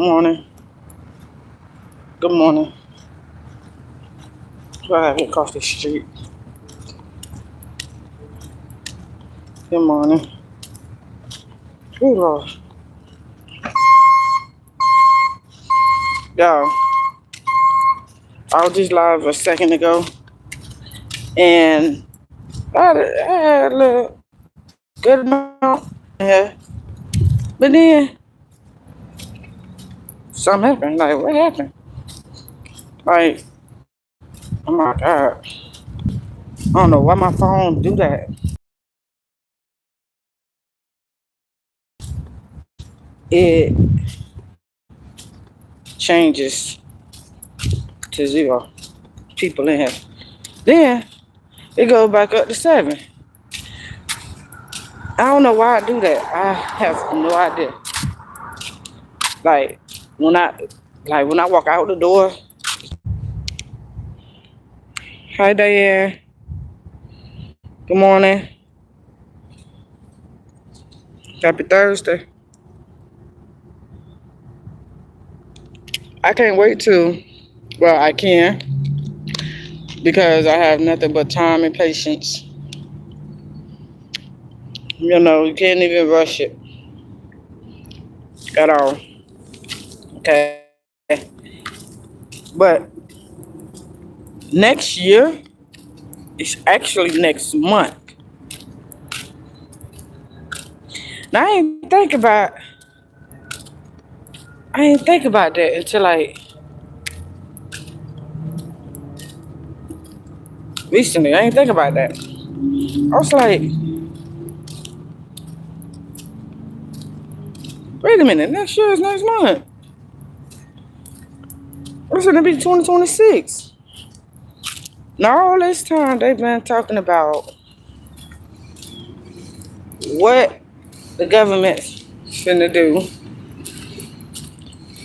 morning. Good morning. Driving across the street. Good morning. Ooh, Lord. Y'all, I was just live a second ago, and I had a little good amount here. But then, something happened. Like, what happened? Like, oh my God. I don't know why my phone do that. It changes to 0 people in here. Then, it goes back up to 7. I don't know why I do that. I have no idea. Like when I when I walk out the door. Hi Diane. Good morning. Happy Thursday. I can't wait to I can because I have nothing but time and patience. You can't even rush it at all. Okay. But next year is actually next month. Now I ain't think about that until like recently. I ain't think about that. I was like, wait a minute, next year is next month. It's gonna be 2026. Now all this time they've been talking about what the government's finna do,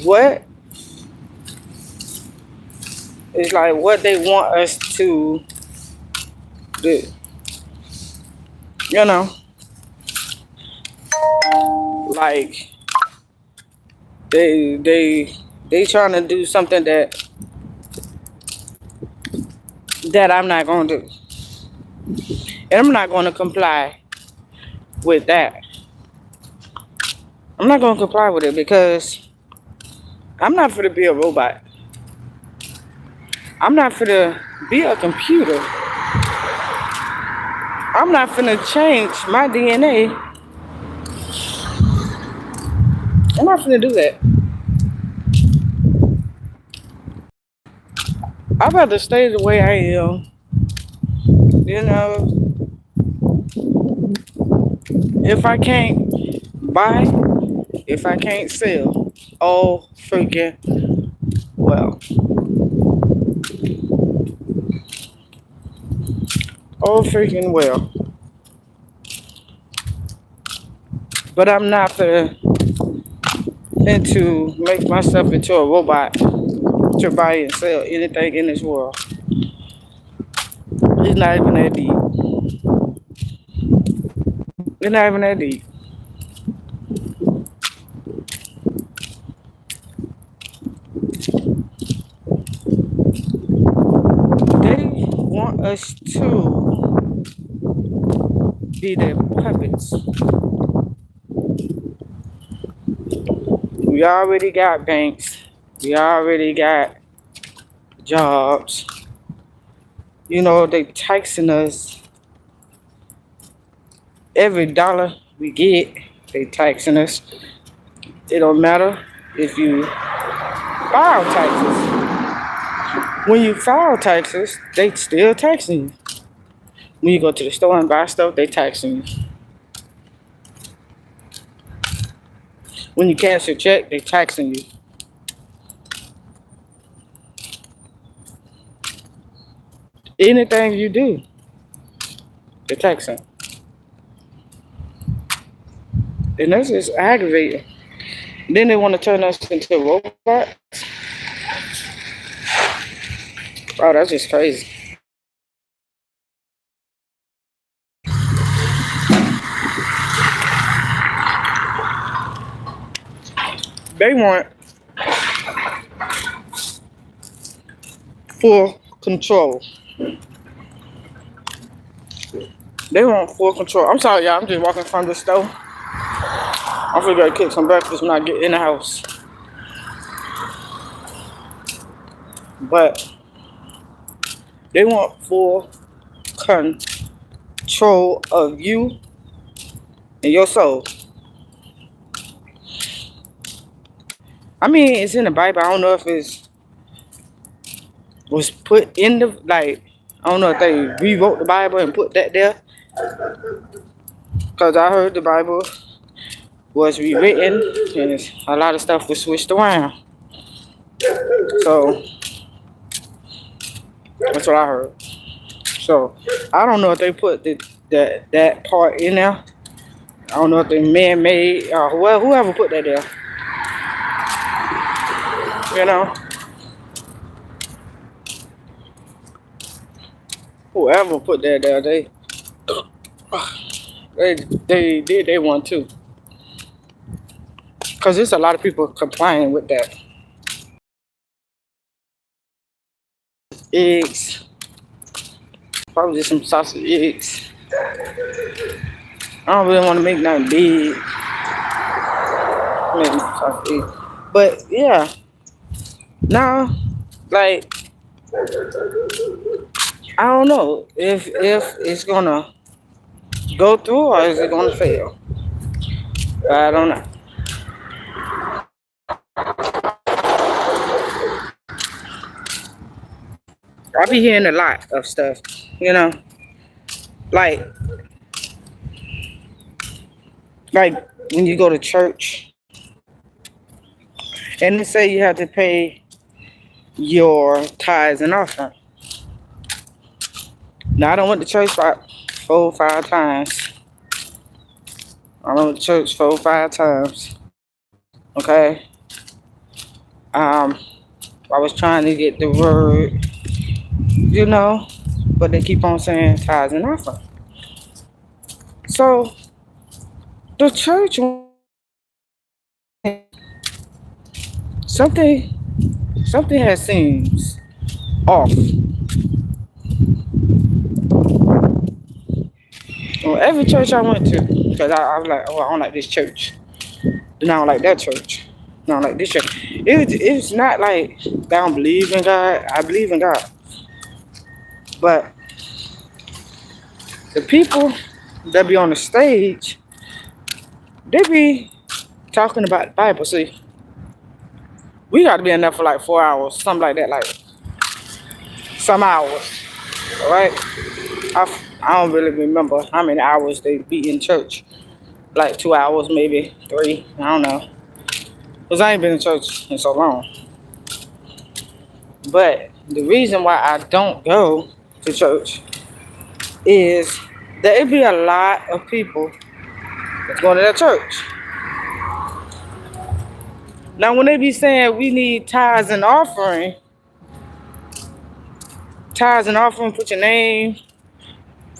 what is like what they want us to do. You know, like they trying to do something that I'm not gonna do, and I'm not gonna comply with that. I'm not gonna comply with it because I'm not for to be a robot. I'm not for to be a computer. I'm not finna change my DNA. I'm not finna do that. I'd rather stay the way I am. You know, if I can't buy, if I can't sell, oh freaking well. Oh freaking well. But I'm not into make myself into a robot to buy and sell anything in this world. It's not even that deep. It's not even that deep. They want us to be their puppets. We already got banks. We already got jobs. They taxing us every dollar we get. They taxing us. It don't matter if you file taxes. When you file taxes, they still taxing you. When you go to the store and buy stuff, they taxing you. When you cash your check, they taxing you. Anything you do, they're taxing. And that's just aggravating. Then they want to turn us into robots. Oh, that's just crazy. They want full control. They want full control. I'm sorry, y'all. I'm just walking from the store. I'm gonna cook some breakfast when I get in the house. But they want full control of you and your soul. I mean, it's in the Bible. I don't know if it was put in the, like, I don't know if they rewrote the Bible and put that there. Because I heard the Bible was rewritten and a lot of stuff was switched around. So that's what I heard. So I don't know if they put that part in there. I don't know if they man-made or whoever put that there. You know, whoever put that there, they did they one too. Cause there's a lot of people complaining with that. Eggs, probably just some sausage eggs. I don't really want to make nothing big. Maybe sausage eggs. But yeah, now, like, I don't know if it's gonna go through or is it gonna fail. I don't know. I be hearing a lot of stuff, you know, like when you go to church and they say you have to pay your tithes and offering. Now I don't went to church about 4 or 5 times. I went to church 4 or 5 times. Okay. I was trying to get the word, you know, but they keep on saying tithes and offering. So the church, something has seems off. Well, every church I went to, because I was like, oh, I don't like this church. Then I don't like that church. I don't like this church. It's not like I don't believe in God. I believe in God. But the people that be on the stage, they be talking about the Bible. See, we got to be in there for like 4 hours, something like that, like some hours, all right? I don't really remember how many hours they be in church, like 2 hours, maybe 3, I don't know, because I ain't been in church in so long. But the reason why I don't go to church is that it be a lot of people that's going to that church. Now, when they be saying we need tithes and offering, put your name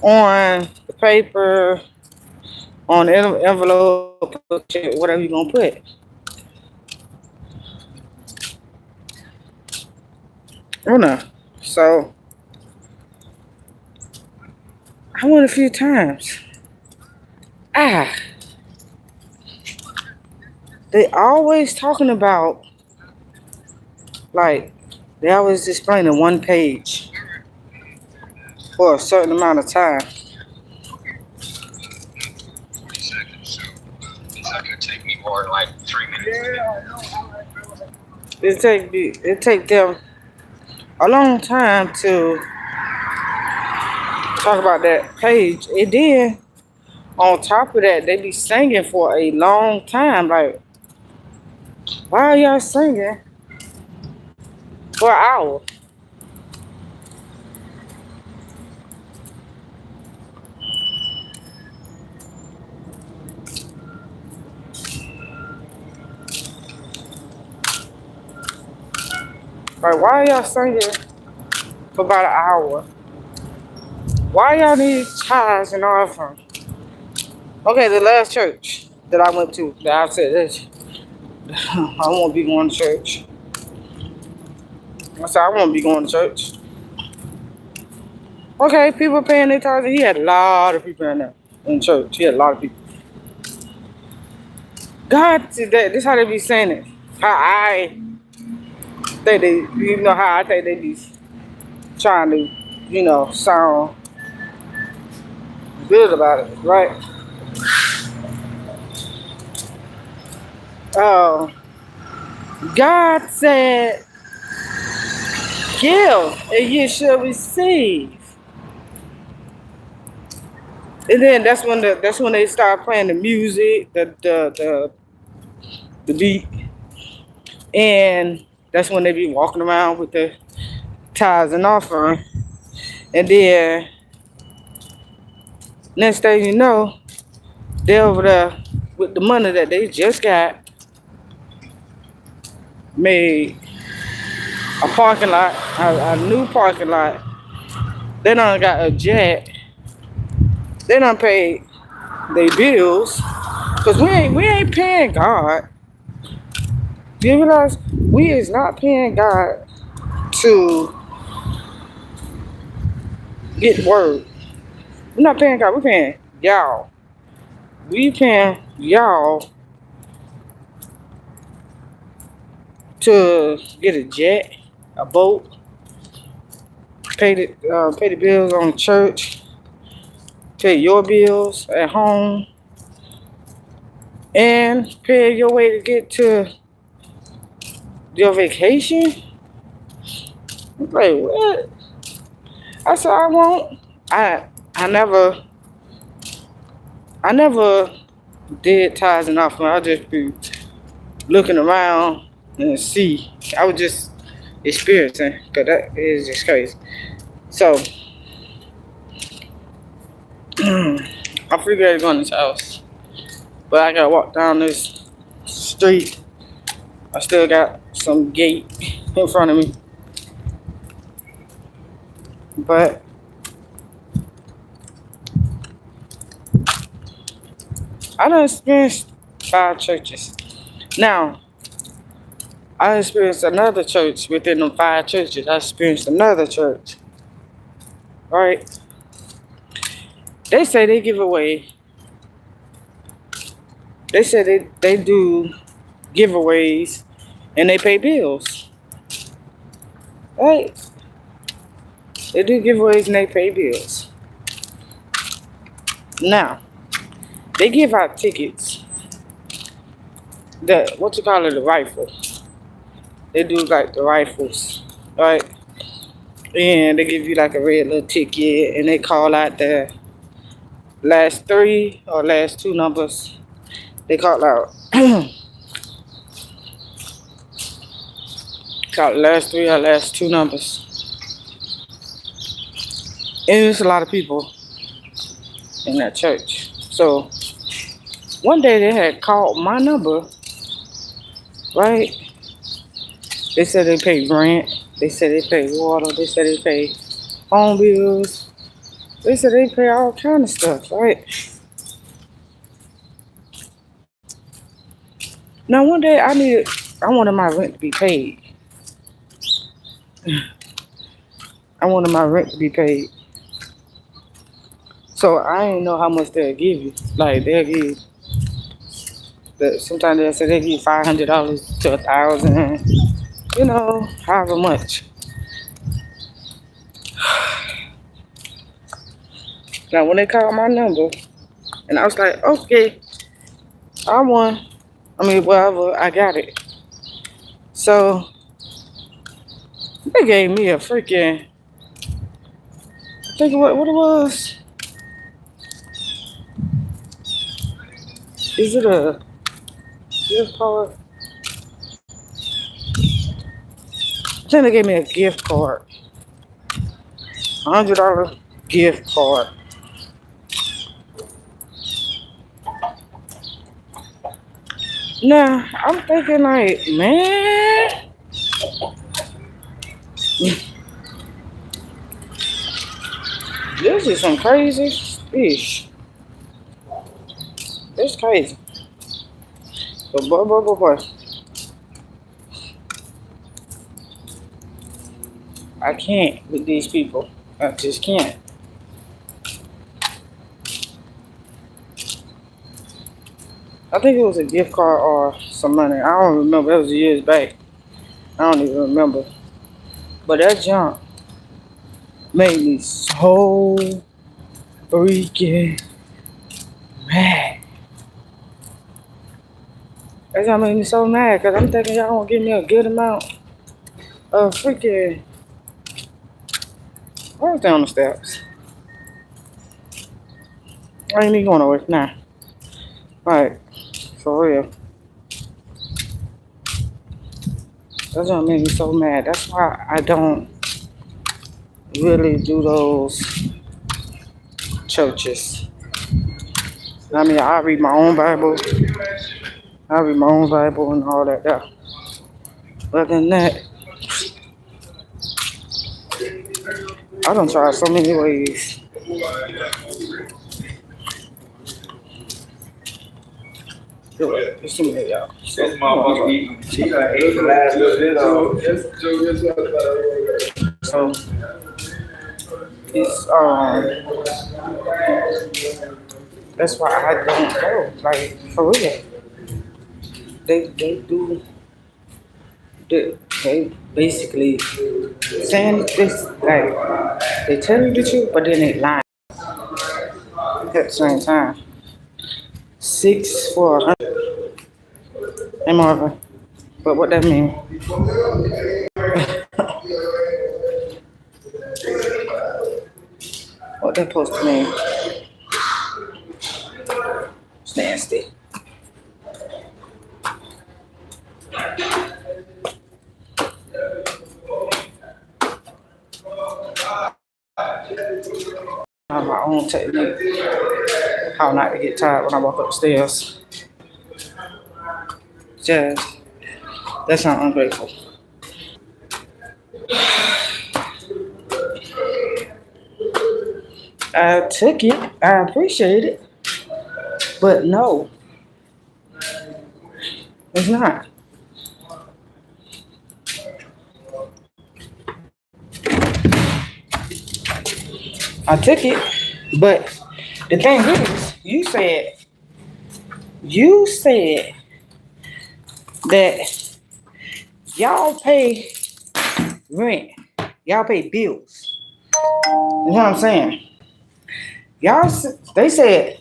on the paper, on the envelope, whatever you're going to put. I don't know. So, I went a few times. They always talking about, like, they always explaining one page for a certain amount of time. It's gonna take me more than like 3 minutes. It take them a long time to talk about that page. And then on top of that, they be singing for a long time. Like, why are y'all singing for an hour? Like, why are y'all singing for about an hour? Why y'all need tithes and offering? Okay, the last church that I went to, that I said this, I won't be going to church. I said, I won't be going to church. Okay, people paying their tithes. He had a lot of people in there in church. He had a lot of people. God, this how they be saying it. How I think they, how I think they be trying to, sound good about it, right? God said, give and you shall receive. And then that's when they start playing the music, the beat, and that's when they be walking around with the tithes and offering. And then next thing you know, they're over there with the money that they just got, made a parking lot, a new parking lot. They done got a jet. They done paid their bills. Cause we ain't paying God. Do you realize we is not paying God to get word? We're not paying God, we're paying y'all. We paying y'all to get a jet, a boat, pay the bills on church, pay your bills at home, and pay your way to get to your vacation. Like what? I said I won't. I never did tithes and offering. I just be looking around and see. I was just experiencing, cause that is just crazy. So I figured going to this house, but I gotta walk down this street. I still got some gate in front of me, but I done experienced 5 churches. Now, I experienced another church within them 5 churches. I experienced another church. Right? They say they give away. They say they do giveaways and they pay bills. Right? They do giveaways and they pay bills. Now, they give out tickets. The rifle. They do like the rifles, right? And they give you like a red little ticket and they call out the last 3 or last 2 numbers. They call out call the last 3 or last 2 numbers. And there's a lot of people in that church. So one day they had called my number, right? They said they pay rent. They said they pay water. They said they pay phone bills. They said they pay all kind of stuff, right? Now one day I wanted my rent to be paid. I wanted my rent to be paid. So I didn't know how much they'll give you. Like they'll give sometimes they'll say they give you $500 to $1,000, however much. Now when they called my number, and I was like, okay, I won. Whatever, I got it. So they gave me a freaking, I think what it was. Is it a gift card? I think they gave me a gift card. $100 gift card. Now, I'm thinking like, man, this is some crazy fish. It's crazy. But boy. I can't with these people. I just can't. I think it was a gift card or some money. I don't remember. It was years back. I don't even remember. But that junk made me so freaking mad. That junk made me so mad because I'm thinking y'all gonna give me a good amount of freaking. I was down the steps. I ain't even going to work now. Like, for real. That junk made me so mad. That's why I don't really do those churches. I mean, I read my own Bible. I read my own Bible and all that. There. Other than that, I don't try so many ways. It's too many, y'all. This motherfucker eating. He done ate the last little bit of. So it's that's why I don't go. Like for real. They do they basically saying this like they tell you the truth but then they lie at the same time. 6 for 100. Hey Marvin. But what that mean? What that supposed to mean? It's nasty. I have my own technique. How not to get tired when I walk up the stairs. Jazz. That's not ungrateful. I took it. I appreciate it. But no, it's not. I took it. But the thing is, you said that y'all pay rent. Y'all pay bills. You know what I'm saying? They said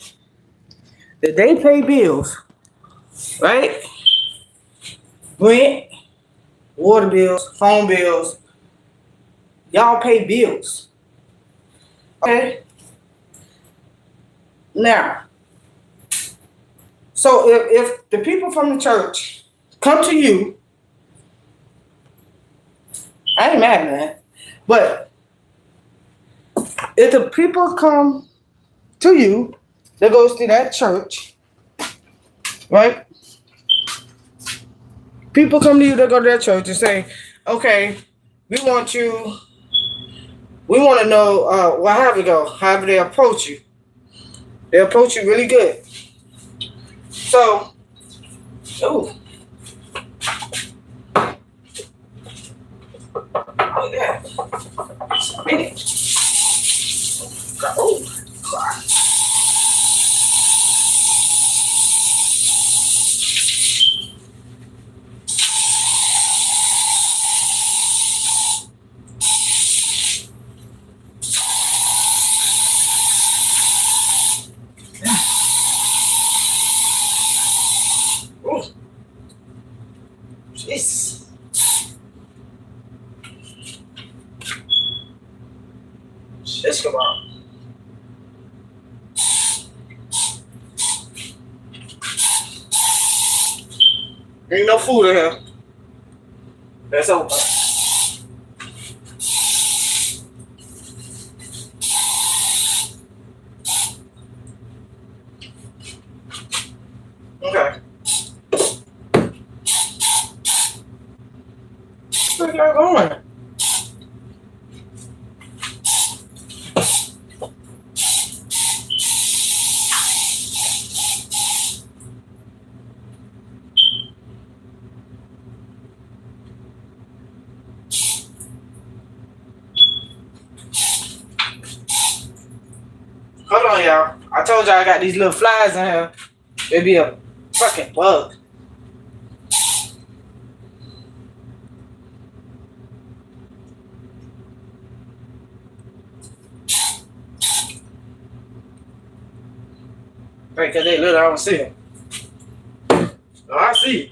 that they pay bills, right? Rent, water bills, phone bills. Y'all pay bills. Okay? Now, so if the people from the church come to you, I ain't mad, man. But if the people come to you that goes to that church, right? People come to you that go to that church and say, okay, we want to know, well, however it go, however they approach you. They approach you really good. So, ooh. Look at that. Oh, God. Ooh. Jeez. Just come on. Ain't no food in here. That's open. Okay. Where y'all going? on, y'all. I told y'all I got these little flies in here. It'd be a fucking bug. Right, cause they little, I don't see them. Oh, I see.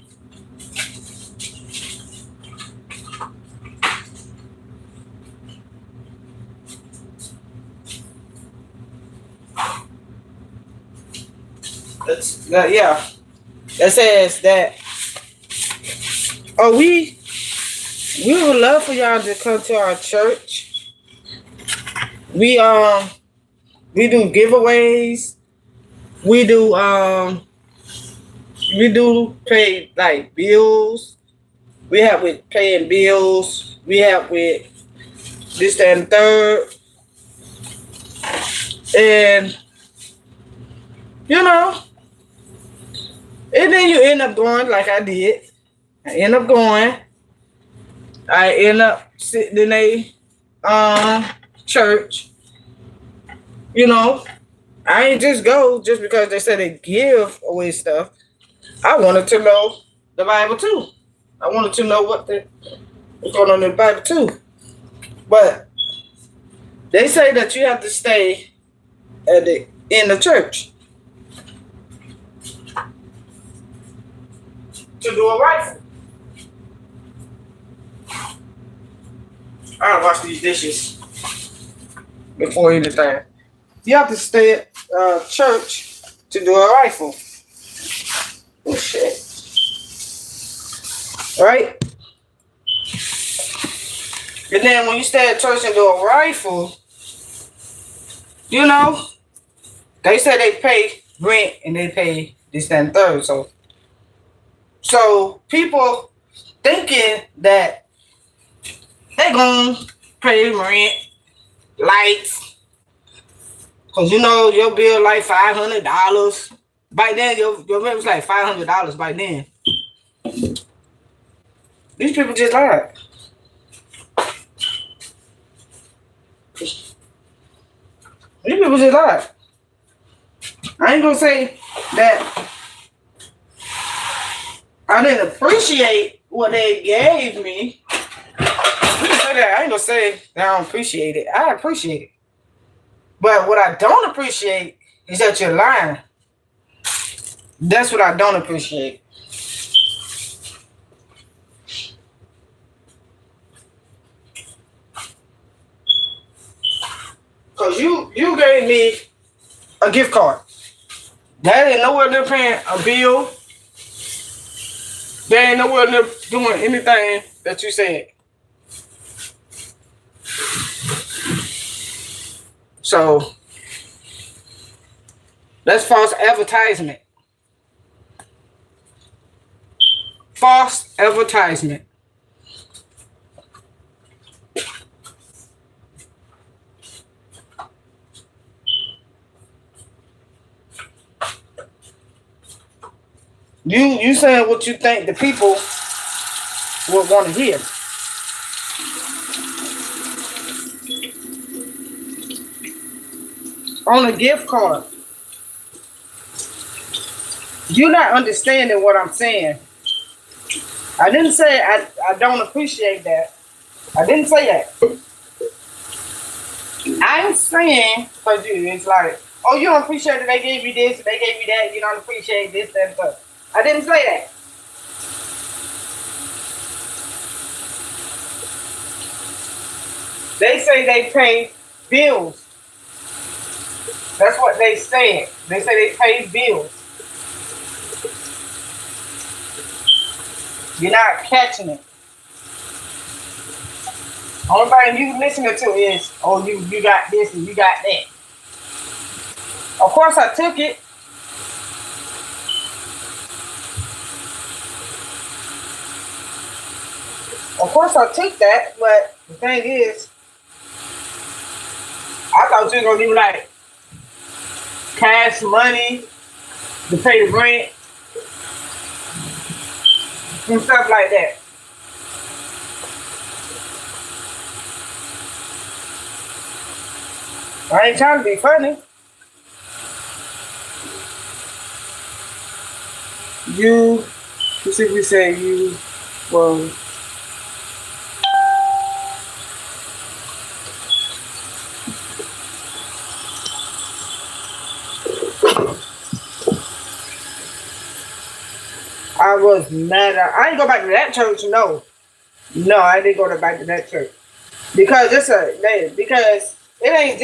Yeah. That says that. Oh, we would love for y'all to come to our church. We do giveaways. We do pay like bills. We have with paying bills. We have with this, that, and third. And you know, and then you end up going like I did. I end up going. I end up sitting in a church. You know, I ain't just go just because they said they give away stuff. I wanted to know the Bible too. I wanted to know what's going on in the Bible too. But they say that you have to stay in the church to do a rifle. I'll wash these dishes before anything. You have to stay at church to do a rifle. Oh shit. Right? And then when you stay at church and do a rifle, you know, they say they pay rent and they pay this, that, and third. So people thinking that they gonna pay rent, lights, cause you know your bill like $500. By then your rent was like $500 by then. These people just lied. These people just lied. I ain't gonna say that I didn't appreciate what they gave me. I ain't gonna say that I don't appreciate it. I appreciate it. But what I don't appreciate is that you're lying. That's what I don't appreciate. Cause you gave me a gift card. That ain't nowhere near paying a bill. They ain't nowhere near doing anything that you said. So that's false advertisement. False advertisement. You saying what you think the people would want to hear. On a gift card. You're not understanding what I'm saying. I didn't say I don't appreciate that. I didn't say that. I'm saying, because it's like, oh, you don't appreciate that they gave you this, they gave you that, you don't appreciate this, that, and that. I didn't say that. They say they pay bills. That's what they said. They say they pay bills. You're not catching it. Only thing you listening to is, oh, you got this and you got that. Of course I took it. Of course I took that, but the thing is, I thought you were gonna give me like cash money to pay the rent and stuff like that. I ain't trying to be funny. You specifically say you was I was mad at I didn't go back to that church, no. No, I didn't go back to that church. Because because it ain't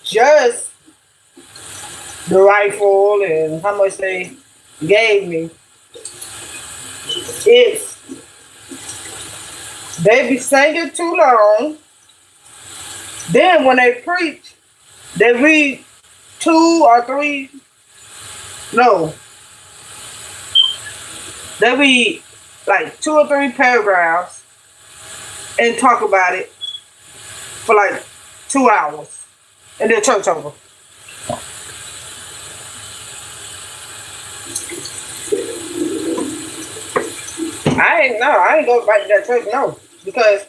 just the rifle and how much they gave me. It's they be singing too long. Then when they preach, they read two or three. No, they read like 2 or 3 paragraphs and talk about it for like 2 hours, and then church over. I ain't go back to that church, no, because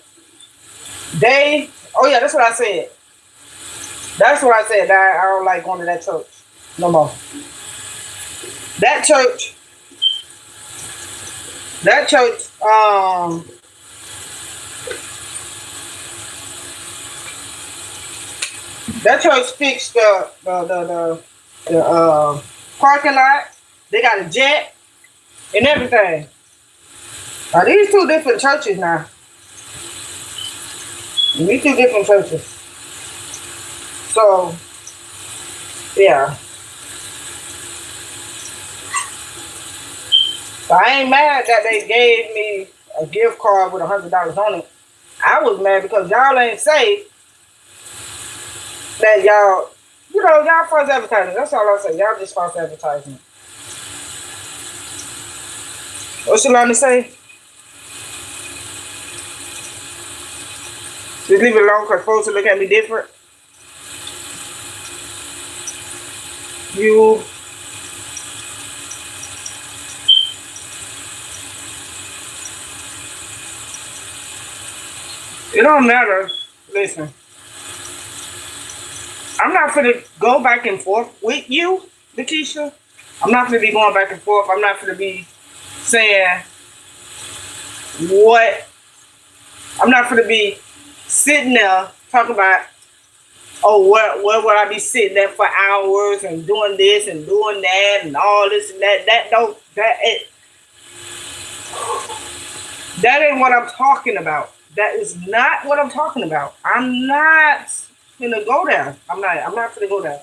they. Oh yeah, that's what I said. That's what I said. That I don't like going to that church no more. That church, that church, that church fixed the parking lot. They got a jet and everything. Now these two different churches now. These two different churches. So yeah. So I ain't mad that they gave me a gift card with $100 on it. I was mad because y'all ain't say that y'all false advertising. That's all I say. Y'all just false advertising. What Shalani say? Just leave it alone because folks will look at me different. You. It don't matter. Listen. I'm not gonna go back and forth with you, Lakeisha. I'm not gonna be going back and forth. I'm not gonna be saying what. I'm not gonna be sitting there talking about, oh, where would I be sitting there for hours and doing this and doing that and all this and that. That ain't what I'm talking about. That is not what I'm talking about. I'm not gonna go there. I'm not gonna go there.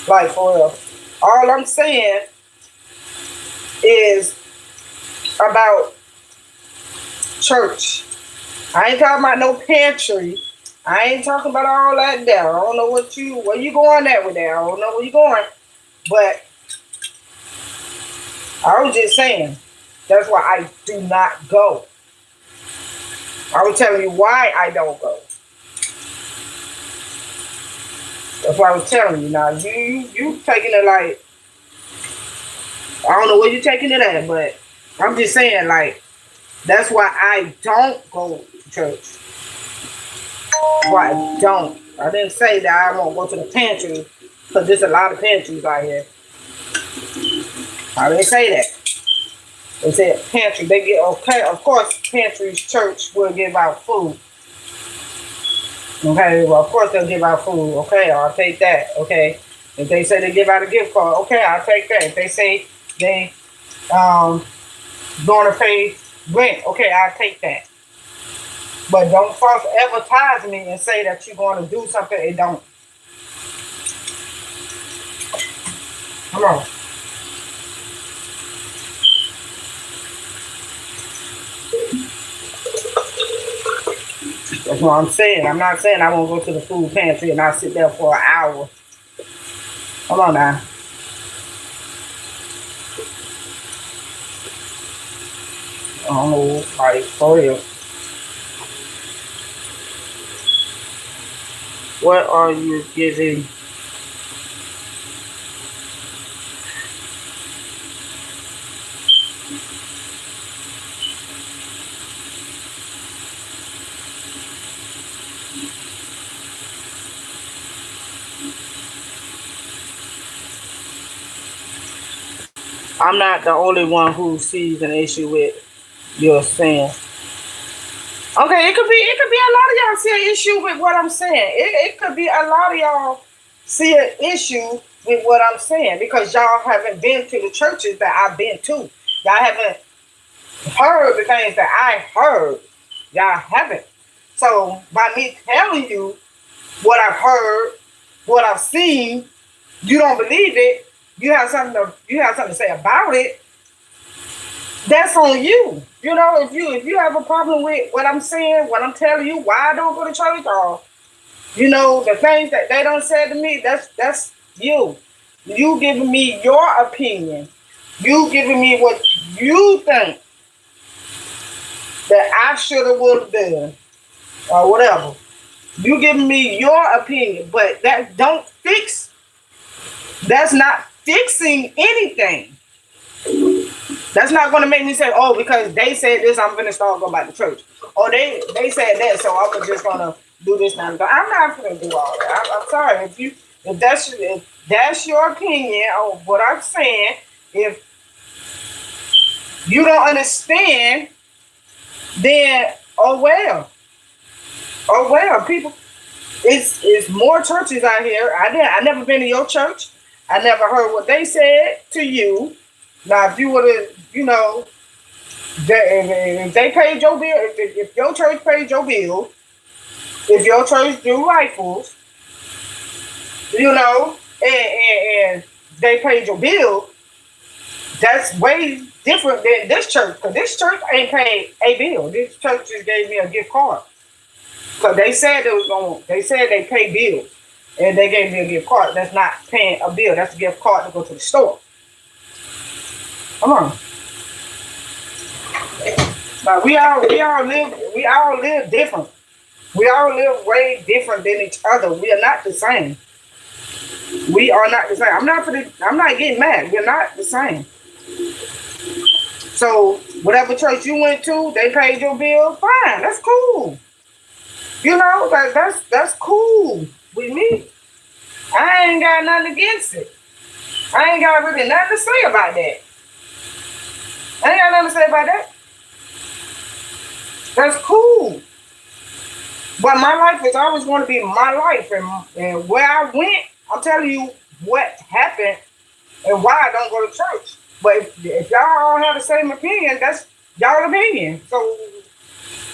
Like for real. All I'm saying is about church. I ain't talking about no pantry. I ain't talking about all that there. I don't know where you going at with that. I don't know where you going. But I was just saying, that's why I do not go. I was telling you why I don't go. That's why I was telling you. Now you taking it like, I don't know where you're taking it at, but I'm just saying like, that's why I don't go to church. Why I don't. I didn't say that I won't go to the pantry because there's a lot of pantries out here. I didn't say that. They said pantry. They get okay. Of course, pantries, church will give out food. Okay, well, of course they'll give out food. Okay, I'll take that. Okay, if they say they give out a gift card, okay, I'll take that. If they say they going to pay rent, okay, I'll take that. But don't false advertise me and say that you're going to do something it don't. Come on. That's what I'm saying. I'm not saying I won't go to the food pantry and I'll sit there for an hour. Hold on now. I don't know, like, for real. What are you giving? I'm not the only one who sees an issue with your sin. Okay, it could be a lot of y'all see an issue with what I'm saying. It could be a lot of y'all see an issue with what I'm saying because y'all haven't been to the churches that I've been to. Y'all haven't heard the things that I heard. Y'all haven't. So by me telling you what I've heard, what I've seen, you don't believe it. You have something to say about it. That's on you. You know, if you have a problem with what I'm saying, what I'm telling you, why I don't go to church, or the things that they don't say to me, that's you. You giving me your opinion. You giving me what you think that I should have would have done or whatever. You giving me your opinion, but that don't fix. That's not fixing anything. That's not going to make me say, oh, because they said this, I'm going to start going back to church. Or they said that, so I'm just going to do this now. But I'm not going to do all that. I'm sorry. If that's your opinion on what I'm saying, if you don't understand, then oh well. Oh well, people. It's more churches out here. I never been to your church. I never heard what they said to you. Now, if you would have, if they paid your bill, if your church paid your bill, if your church do rifles, and they paid your bill, that's way different than this church. Because this church ain't paid a bill. This church just gave me a gift card. So they said they said they pay bills, and they gave me a gift card. That's not paying a bill. That's a gift card to go to the store. Come on. Now we all live different. We all live way different than each other. We are not the same. We are not the same. I'm not getting mad. We're not the same. So whatever church you went to, they paid your bill. Fine, that's cool. That's cool with me. I ain't got nothing against it. I ain't got really nothing to say about that. I ain't got nothing to say about that. That's cool. But my life is always going to be my life. And where I went, I'm telling you what happened and why I don't go to church. But if y'all all have the same opinion, that's y'all opinion. So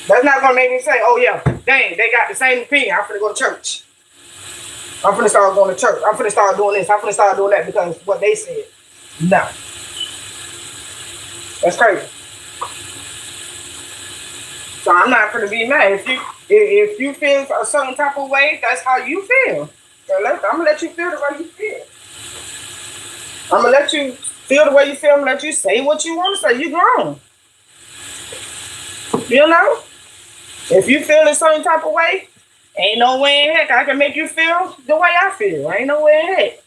that's not going to make me say, oh, yeah, dang, they got the same opinion. I'm finna go to church. I'm finna start going to church. I'm finna start doing this. I'm finna start doing that because what they said. No. That's crazy. So I'm not gonna be mad. If you feel a certain type of way, that's how you feel. So I'm gonna let you feel the way you feel. I'm gonna let you feel the way you feel. I'm gonna let you say what you want to say. You grown. If you feel a certain type of way, ain't no way in heck I can make you feel the way I feel. Ain't no way in heck.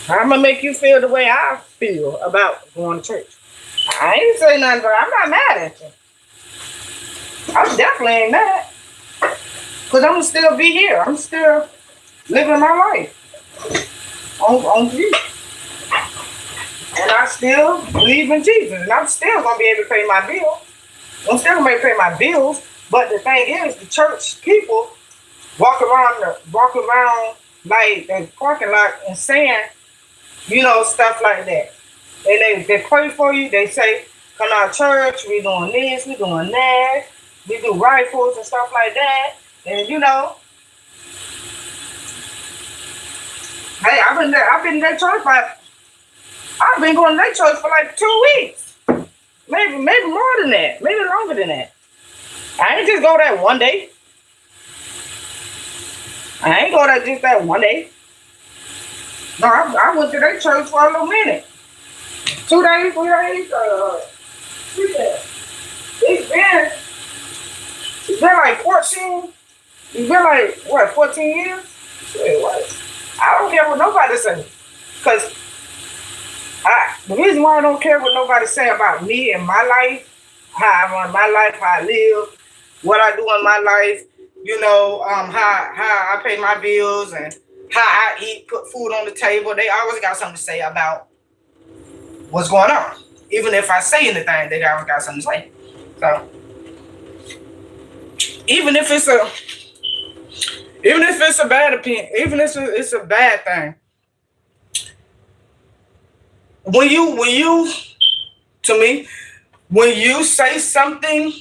I'm gonna make you feel the way I feel about going to church. I ain't say nothing, but I'm not mad at you. I definitely ain't mad. Because I'm gonna still be here. I'm still living my life on Jesus. And I still believe in Jesus. And I'm still gonna be able to pay my bills. I'm still gonna be able to pay my bills. But the thing is, the church people walk around like the parking lot and saying, stuff like that. And they pray for you. They say, come to our church. We doing this. We doing that. We do rifles and stuff like that. And hey, I've been in that church I've been going to that church for like 2 weeks. Maybe more than that. Maybe longer than that. I ain't just go there one day. I ain't go there just that one day. No, I went to that church for a little minute. 2 days, 3 days, 3 days. It's been like 14. It's been like, 14 years? Wait, what? I don't care what nobody says. Because the reason why I don't care what nobody say about me and my life, how I run my life, how I live, what I do in my life, how I pay my bills and how I eat, put food on the table. They always got something to say about what's going on. Even if I say anything, they got something to say. So even if it's a bad opinion, even if it's a bad thing, when you to me, when you say something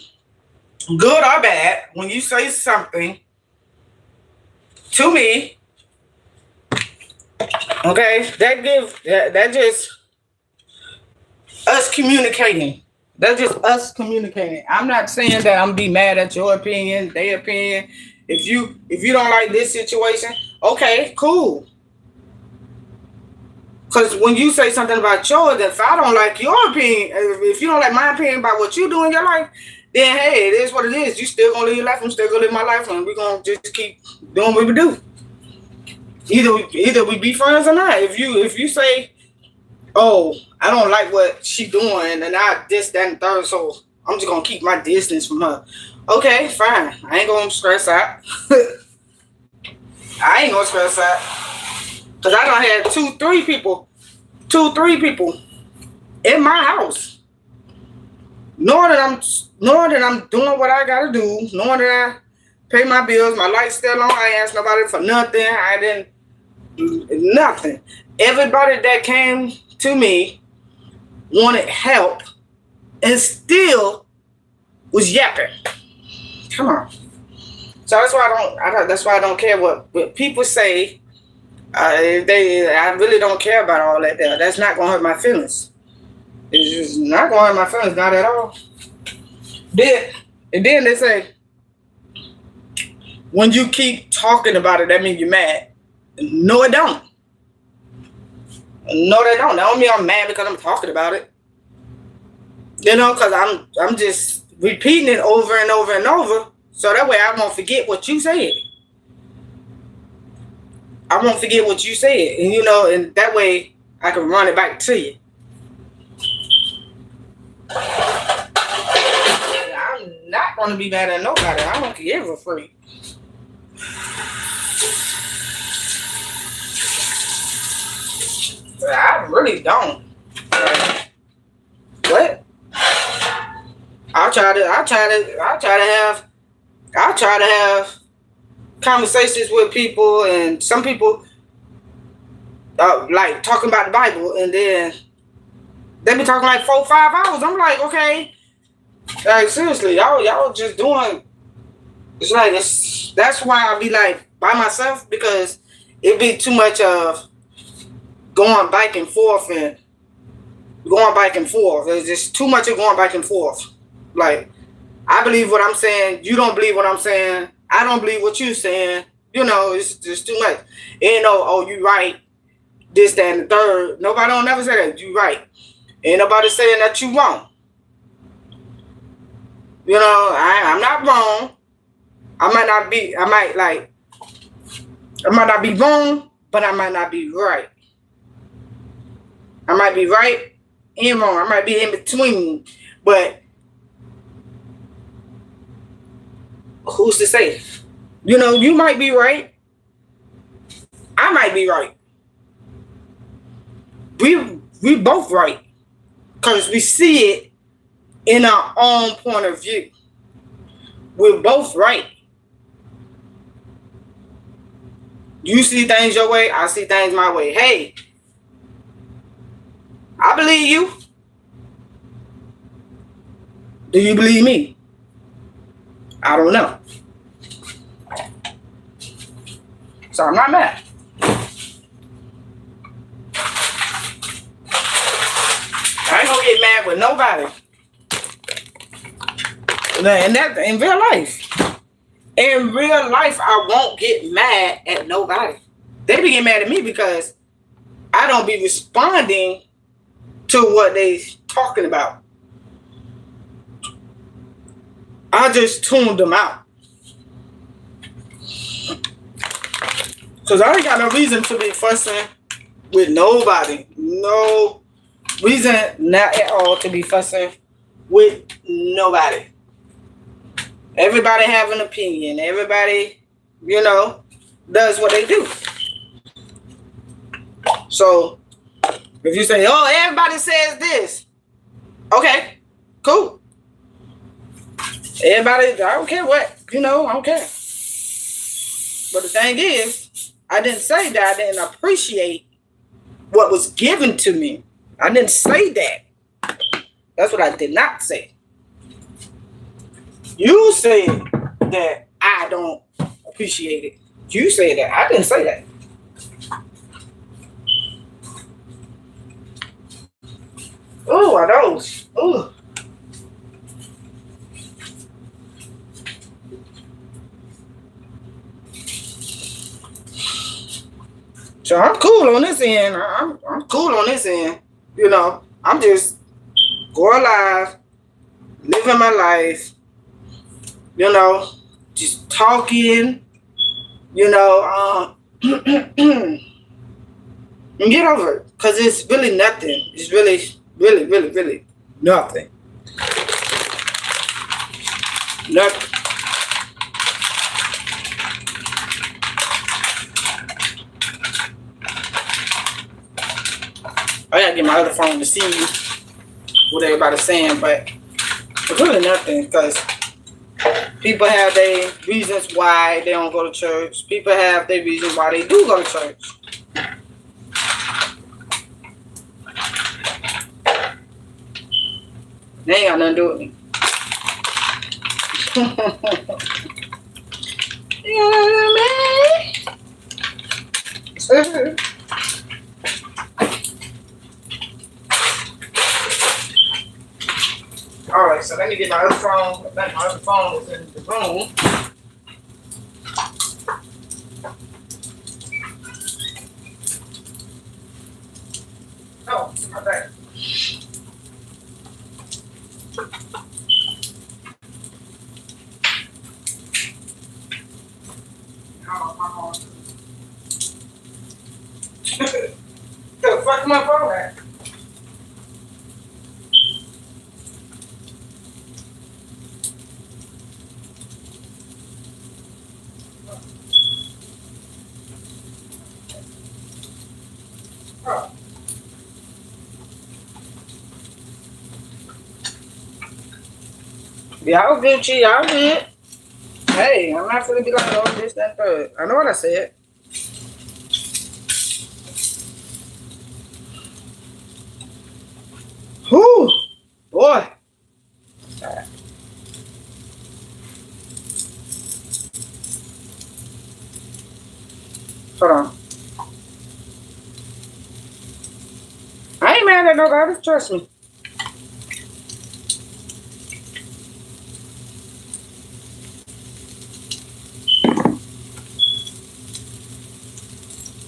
good or bad, when you say something to me, okay, that just us communicating. That's just us communicating. I'm not saying that I'm be mad at your opinion, their opinion. If you don't like this situation, okay, cool. Because when you say something about yours, if I don't like your opinion, if you don't like my opinion about what you do in your life, then hey, it is what it is. You still gonna live your life, I'm still gonna live my life, and we're gonna just keep doing what we do. Either we be friends or not. If you say, oh, I don't like what she doing, and I this, that, and third, so I'm just gonna keep my distance from her. Okay, fine. I ain't gonna stress out. I ain't gonna stress out. Cause I done had 2-3 people in my house, knowing that I'm doing what I gotta do, knowing that I pay my bills, my lights still on. I ain't asked nobody for nothing. I didn't nothing. Everybody that came to me wanted help and still was yapping. Come on. So that's why I don't care what people say. I really don't care about all that there. That's not gonna hurt my feelings. It's just not gonna hurt my feelings, not at all. And then they say, when you keep talking about it, that means you're mad. No, it don't. No, they don't. That don't mean I'm mad because I'm talking about it. You know, because I'm just repeating it over and over and over, so that way I won't forget what you said. I won't forget what you said, and you know, and that way I can run it back to you. I'm not gonna be mad at nobody. I don't give a freak. I really don't. What? I try to have conversations with people, and some people like talking about the Bible, and then they be talking like 4-5 hours. I'm like, okay, like seriously, y'all just doing. It's like that's why I be like by myself, because it be too much of going back and forth. There's just too much of going back and forth. Like, I believe what I'm saying, you don't believe what I'm saying, I don't believe what you're saying. You know, it's just too much. Ain't no, oh, you right, this, that, and the third. Nobody don't never say that. You right. Ain't nobody saying that you wrong. You know, I'm not wrong. I might not be wrong, but I might not be right. I might be right and wrong. I might be in between. But who's to say? You know, you might be right. I might be right. We both right. Because we see it in our own point of view. We're both right. You see things your way, I see things my way. Hey, I believe you. Do you believe me? I don't know. So I'm not mad. I ain't gonna get mad with nobody. And that in real life. In real life, I won't get mad at nobody. They be getting mad at me because I don't be responding to what they talking about. I just tuned them out. Because I ain't got no reason to be fussing with nobody. No reason not at all to be fussing with nobody. Everybody have an opinion. Everybody, you know, does what they do. So, If you say, oh, everybody says this. Okay, cool. Everybody, I don't care what, I don't care. But the thing is, I didn't say that I didn't appreciate what was given to me. I didn't say that. That's what I did not say. You said that I don't appreciate it. You said that. I didn't say that. Oh, are those? Oh. So I'm cool on this end. I'm cool on this end. I'm just going live, living my life, just talking, and get over it. Because it's really nothing. It's really, really, really, really nothing. Nothing. I gotta get my other phone to see what everybody's saying, but it's really nothing because people have their reasons why they don't go to church. People have their reasons why they do go to church. They ain't got nothing to do with me. You know what I mean? Alright, so let me get my other phone. My other phone is in the room. Oh, it's my bag. The fuck my phone at? Oh. Y'all Gucci, y'all good. Hey, I'm not gonna be like, oh, this, that, third. I know what I said. Whew, boy. Right. Hold on. I ain't mad at nobody, trust me.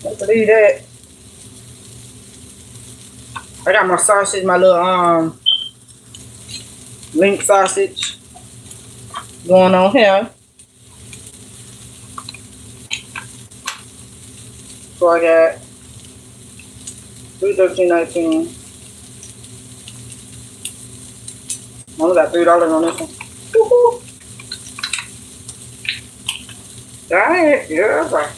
Don't believe that. I got my sausage, my little link sausage going on here. So I got $3.13.19. I only got $3 on this one. Woo-hoo. Dang it, yeah, that's right.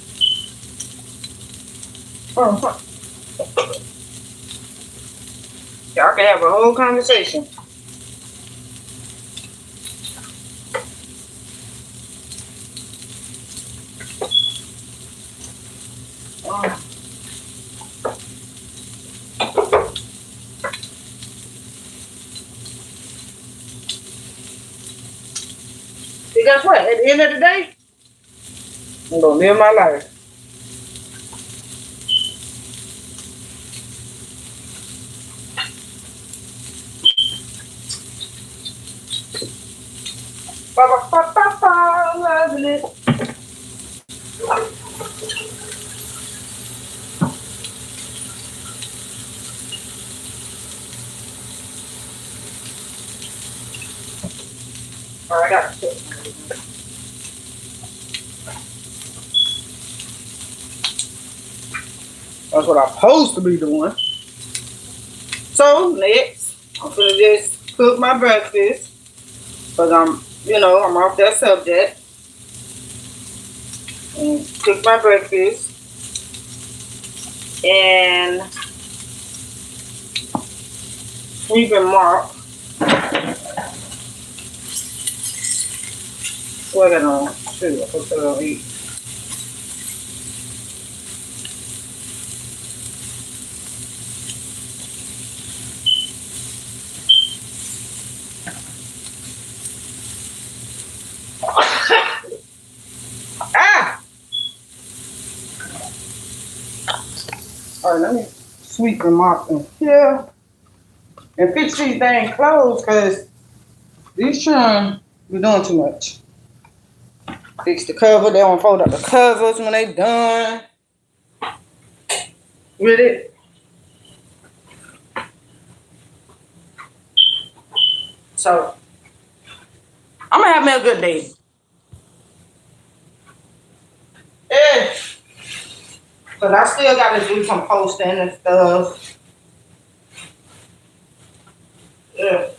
Y'all can have a whole conversation. See, guess what? At the end of the day, I'm gonna live my life. Loving it. All right, I got it. That's what I'm supposed to be doing. So next, I'm gonna just cook my breakfast because I'm off that subject. And cook my breakfast and sweep and mop. What it on? Shoot, I put it on eat. Ah! Alright, let me sweep and mop in here. And fix these dang clothes, cause these children be doing too much. Fix the cover, they don't fold up the covers when they done with it. So I'm gonna have me a good day. Yeah. But I still gotta do some posting and stuff. Yeah.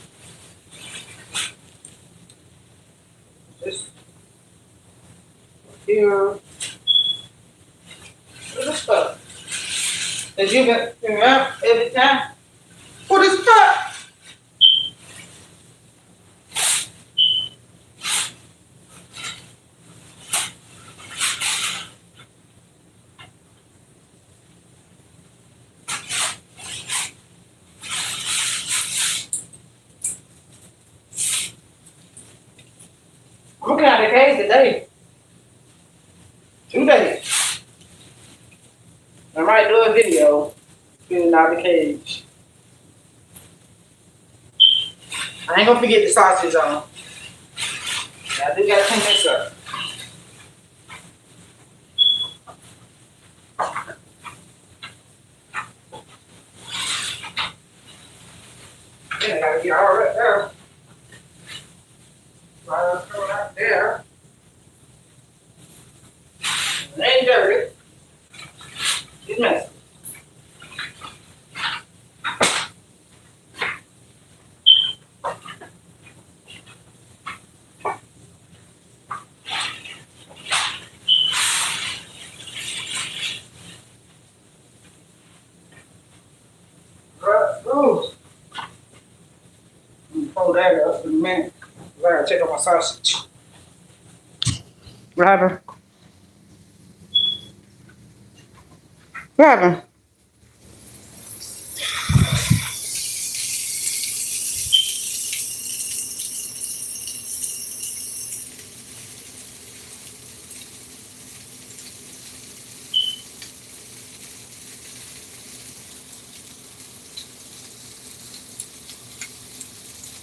Just here. Where's the stuff? As you can remember every time. What is that? I'm looking at the cage today. 2 days. I might do a video filling out the cage. I ain't gonna forget the sausage on. I do gotta clean this up. Then I gotta get all right there. Right there. It ain't dirty. It's messy. Ooh. Pull that up in a minute. I gotta check out my sausage. What happened? What happened?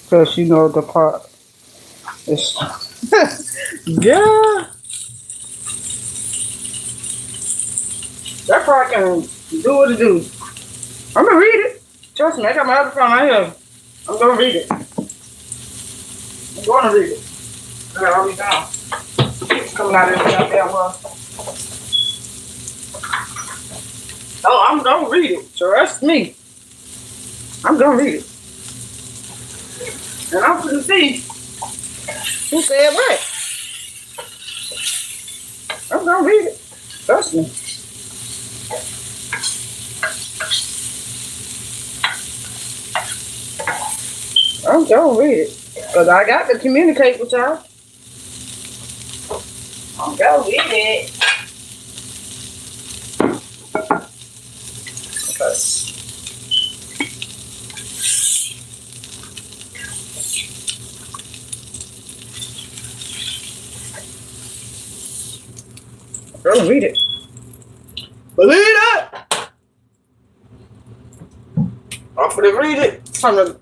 Cause you know the part is yeah. That part can do what it do. I'm gonna read it. Trust me, I got my other phone right here. I'm gonna read it. I'm gonna read it. I got all these down. It's coming out of there. Well. Oh, I'm gonna read it. Trust me. I'm gonna read it. And I'm gonna see who said what. I'm gonna read it. Trust me. I'm gonna read it. Because I got to communicate with y'all. I'm gonna read it. Because Girl, read it. Believe it! I'm gonna read it from the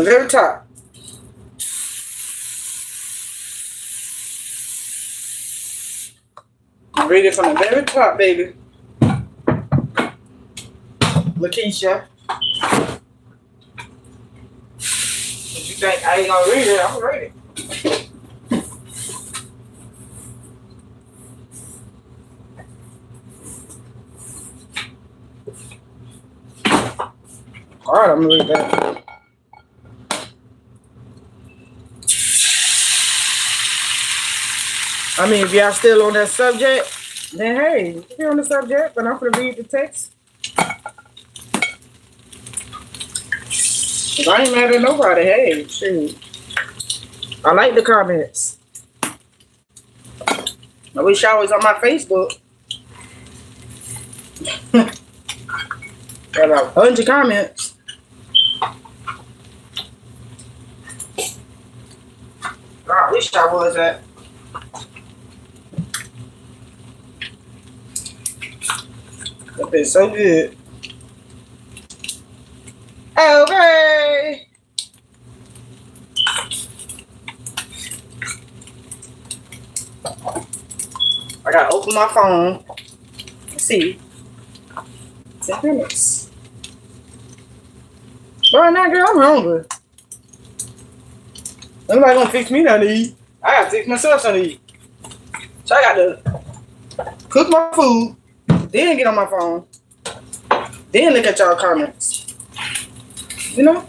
very top. Read it from the very top, baby. Lakeisha. If you think I ain't gonna read it, I'm gonna read it. All right, I'm gonna read that. I mean, if y'all still on that subject, then hey, if you're on the subject, but I'm gonna read the text. 'Cause I ain't mad at nobody. Hey, shoot. I like the comments. I wish y'all was on my Facebook. Got about 100 comments. I wish I was at. That been so good. Okay. I gotta open my phone and see. 10 minutes. Right now, girl, I'm hungry. Nobody gonna fix me nothing to eat. I gotta fix myself something to eat. So I gotta cook my food, then get on my phone, then look at y'all comments. You know?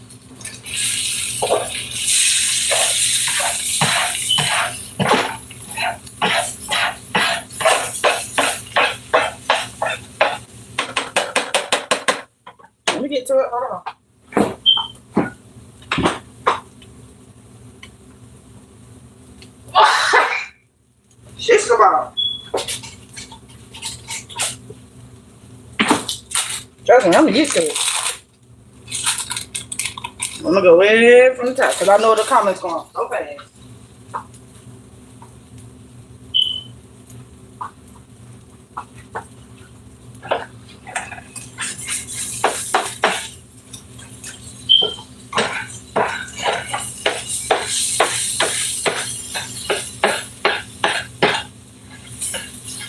Let me get to it. Hold on. Shit's about. Trust me, I'm gonna get to it. I'm gonna go way from the top because I know the comments going so fast.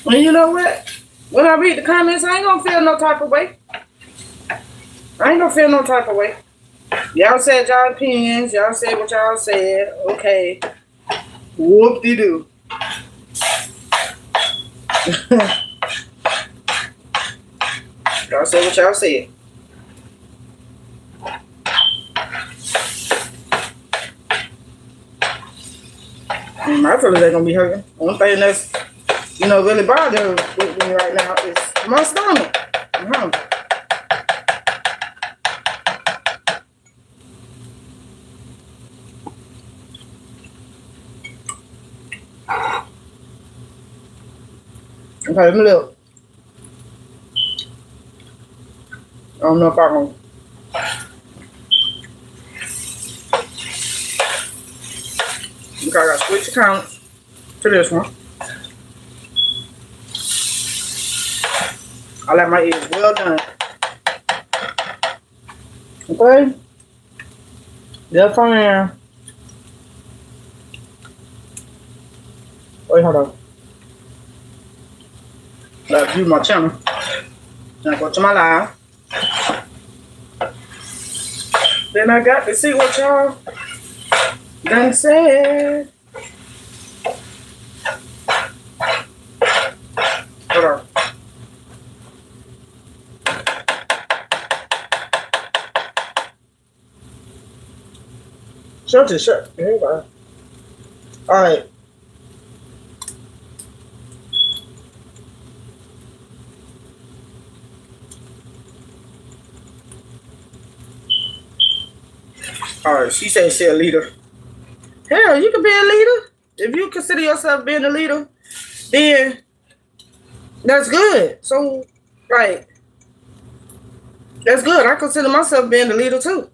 And you know what? When I read the comments, I ain't gonna feel no type of way. I ain't gonna feel no type of way. Y'all said y'all opinions. Y'all said what y'all said. Okay. Whoop-de-doo. Y'all said what y'all said. My feelings ain't gonna be hurting. One thing that's, really bothering with me right now is my stomach. I'm hungry. Okay, let me look. I don't know if I can. Okay, I gotta switch accounts to this one. I like my ears well done. Okay. They're from there. Wait, hold on. Let's view my channel. Then I go to my live. Then I got to see what y'all done said. Hold on. Shut this shut. Here you go. Alright. Alright, she said she's a leader. Hell, you can be a leader. If you consider yourself being a leader, then that's good. So, like, that's good. I consider myself being a leader too.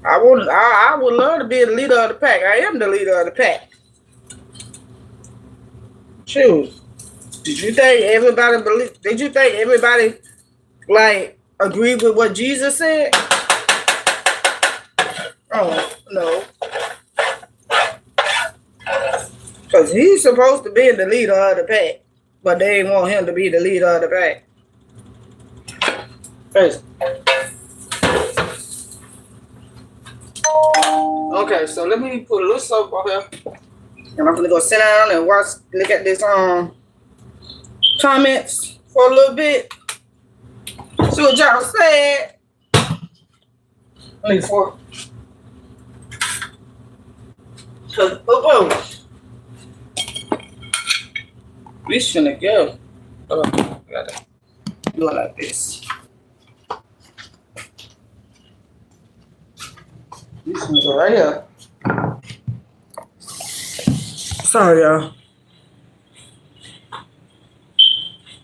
I would love to be the leader of the pack. I am the leader of the pack. Shoot. Did you think everybody like agreed with what Jesus said? Oh, no. Because he's supposed to be the leader of the pack, but they didn't want him to be the leader of the pack. Crazy. Okay, so let me put a little soap on here. And I'm gonna go sit down and look at this comments for a little bit. See what y'all said. Only 4. Cause we finna go. Hold on. I gotta do it like this. These ones are right here. Sorry, y'all.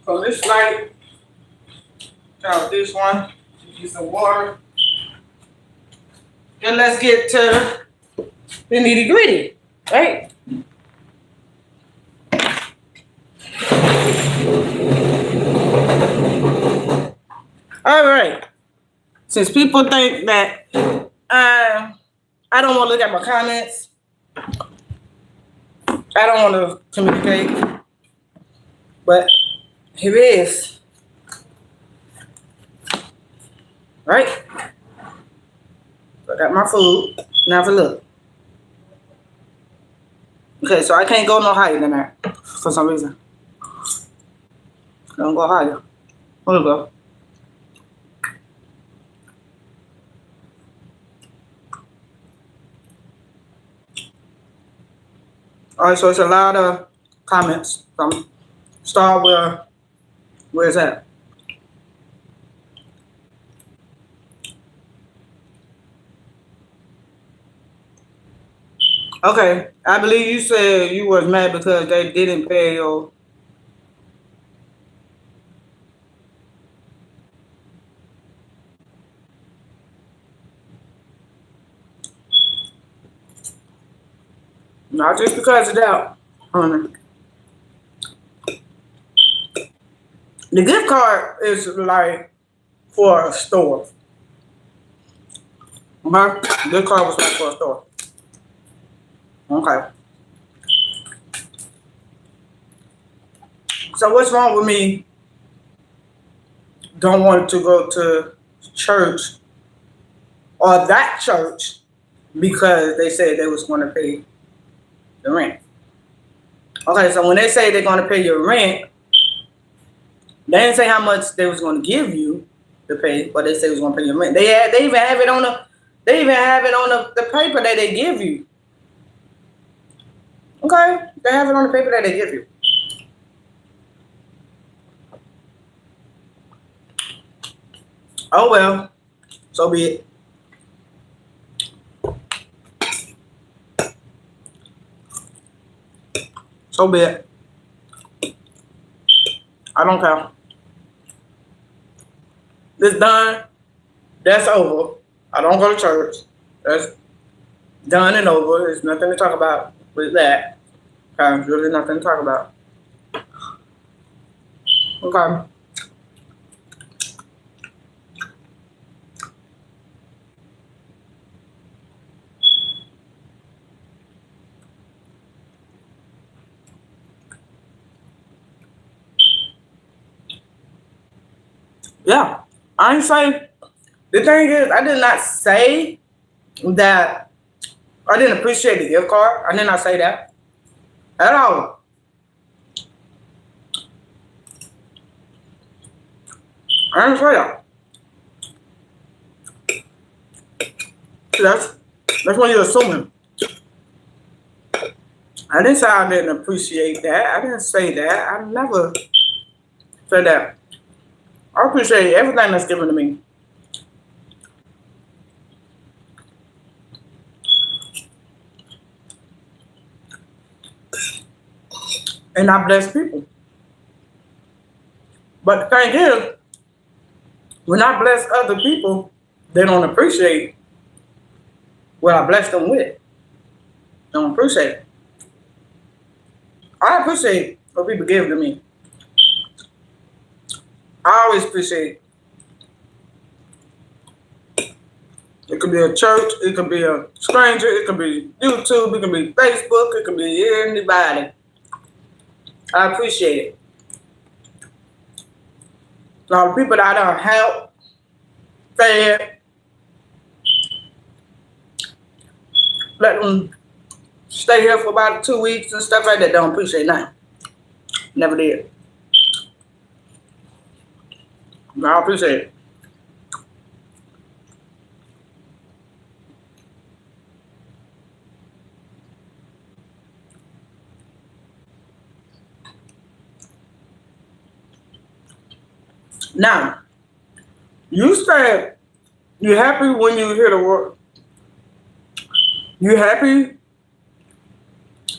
So this light, out this one, get some water. Then let's get to the nitty gritty, right? All right. Since people think that I don't want to look at my comments, I don't want to communicate, but here it is, right? So I got my food. Now for look. Okay, so I can't go no higher than that for some reason. I don't go higher. Hold on, go. All right, so it's a lot of comments from Star where's that? Okay, I believe you said you was mad because they didn't pay your. Not just because of that, honey. The gift card is like for a store. Okay? The gift card was like for a store. Okay. So what's wrong with me don't want to go to church or that church because they said they was going to pay the rent? Okay, so when they say they're going to pay your rent, they didn't say how much they was going to give you to pay, but they said it was going to pay your rent. They even have it on the paper that they give you. Okay, they have it on the paper that they give you. Oh well, so be it. So be it. I don't care. It's done. That's over. I don't go to church. That's done and over. There's nothing to talk about with that. There's really nothing to talk about. Okay. Yeah. I ain't say. The thing is, I did not say that I didn't appreciate the gift card. I did not say that at all. I didn't say that. That's what you're assuming. I didn't say I didn't appreciate that. I didn't say that. I never said that. I appreciate everything that's given to me. And I bless people. But the thing is, when I bless other people, they don't appreciate what I bless them with. Don't appreciate it. I appreciate what people give to me. I always appreciate it. It could be a church, it could be a stranger, it could be YouTube, it could be Facebook, it could be anybody. I appreciate it. Now, the people that I done helped, fed, let them stay here for about 2 weeks and stuff like that, don't appreciate nothing. Never did. I appreciate it. Now, you said you happy when you hear the word. You happy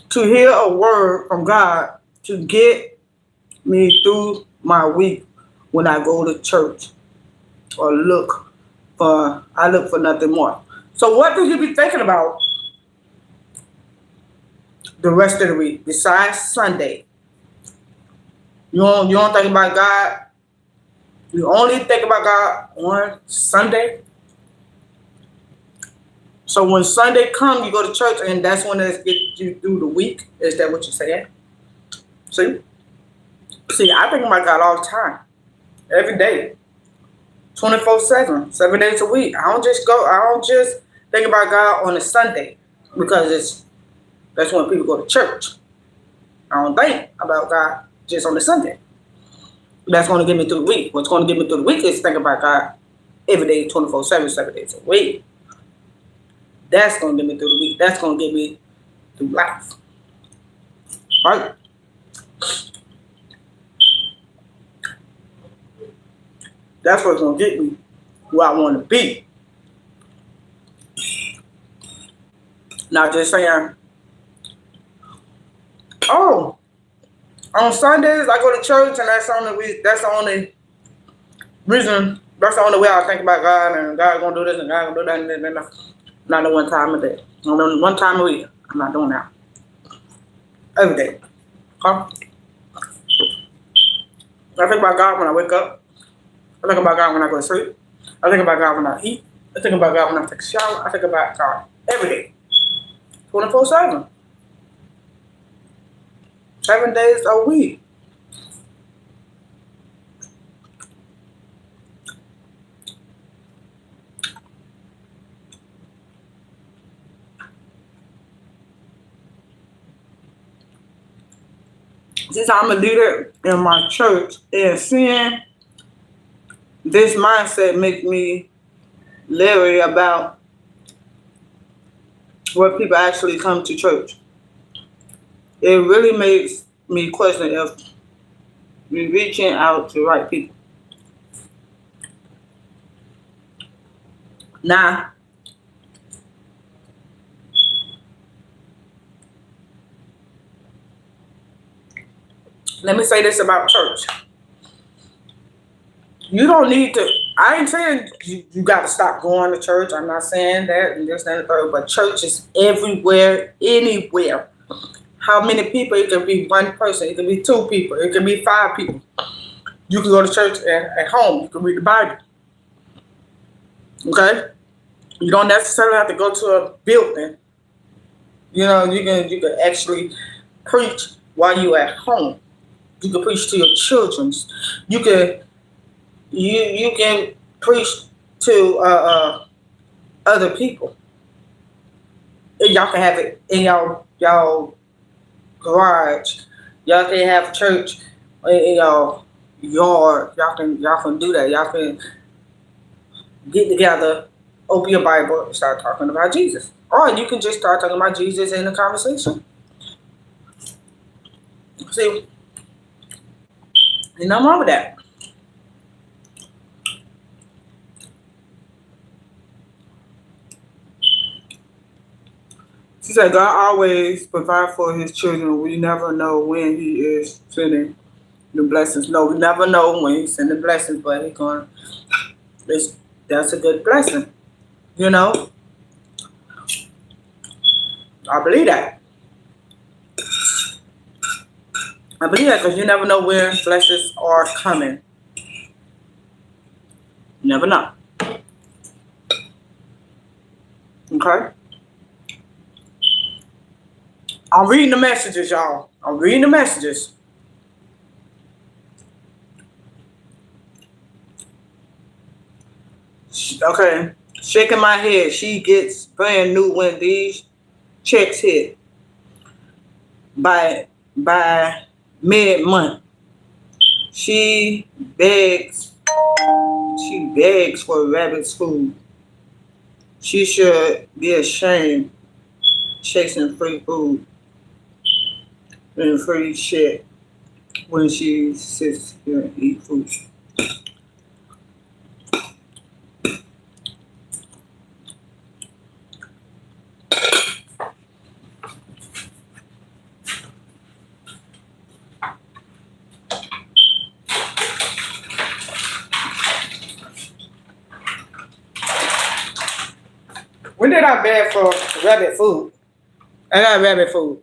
to hear a word from God to get me through my week when I go to church or I look for nothing more. So what do you be thinking about the rest of the week besides Sunday? You don't think about God. You only think about God on Sunday. So when Sunday comes, you go to church, and that's when it gets you through the week. Is that what you're saying? See, I think about God all the time, every day, 24/7, 7 days a week. I don't just think about God on a Sunday because that's when people go to church. I don't think about God just on a Sunday. That's going to get me through the week. What's going to get me through the week is think about God every day, 24/7, 7 days a week. That's going to get me through the week. That's going to get me through life. Right? That's what's going to get me where I want to be. Not just saying, oh, on Sundays I go to church and that's the only reason, that's the only way I think about God and God gonna do this and God gonna do that and then not the one time a day. One time a week. I'm not doing that. Every day. Huh? I think about God when I wake up. I think about God when I go to sleep. I think about God when I eat. I think about God when I take a shower. I think about God every day. 24/7. 7 days a week. Since I'm a leader in my church and seeing this mindset make me leery about what people actually come to church. It really makes me question if we're reaching out to the right people. Now, let me say this about church. You don't need to, I ain't saying you got to stop going to church. I'm not saying that and this and the third, but church is everywhere, anywhere. How many people? It can be one person. It can be two people. It can be 5 people. You can go to church at home. You can read the Bible. Okay? You don't necessarily have to go to a building. You know, you can actually preach while you're at home. You can preach to your children. You can preach to other people. And y'all can have it in y'all garage. Y'all can have church in y'all yard. Y'all can do that. Y'all can get together, open your Bible, and start talking about Jesus. Or you can just start talking about Jesus in the conversation. See, there's nothing wrong with that. She said, God always provides for his children. We never know when he is sending the blessings. No, we never know when he's sending blessings, but that's a good blessing. You know? I believe that. I believe that because you never know where blessings are coming. You never know. Okay? I'm reading the messages, y'all. I'm reading the messages. Okay. Shaking my head. She gets brand new when these checks hit. By mid-month. She begs for rabbit's food. She should be ashamed chasing free food and free shit when she sits here and eat food. When did I beg for rabbit food? I got rabbit food.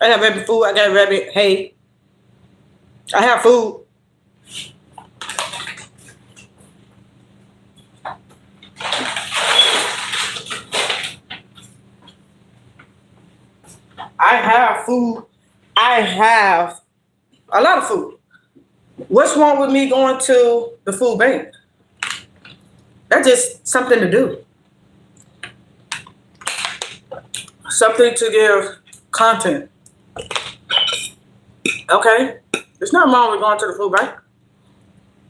I got rabbit food. I got rabbit hay. I have food. I have food. I have a lot of food. What's wrong with me going to the food bank? That's just something to do. Something to give content. Okay? There's nothing wrong with going to the food bank.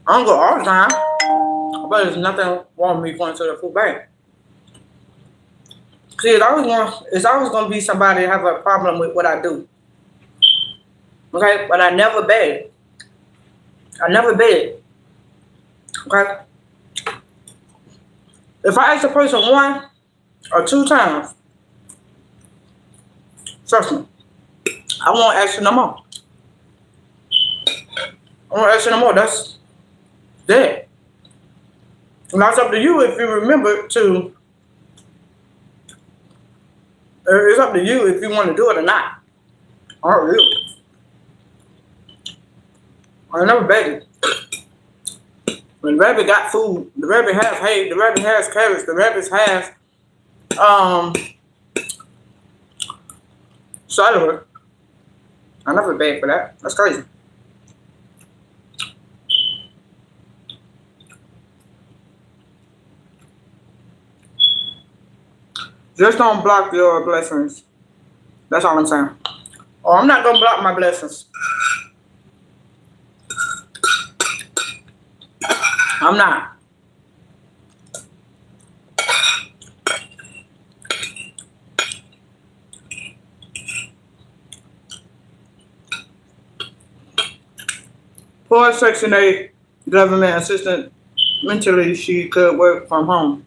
I don't go all the time. But there's nothing wrong with me going to the food bank. See, it's always going to be somebody that have a problem with what I do. Okay? But I never beg. I never beg. Okay? If I ask a person 1 or 2 times, trust me, I won't ask you no more. I won't ask you no more. That's dead. And that's up to you if you remember to. It's up to you if you want to do it or not. Aren't you? I never begged. When the rabbit got food, the rabbit has hay, the rabbit has carrots, the rabbit has celery. I never begged for that. That's crazy. Just don't block your blessings. That's all I'm saying. Or I'm not gonna block my blessings. I'm not. Poor Section 8 government assistant, mentally she could work from home.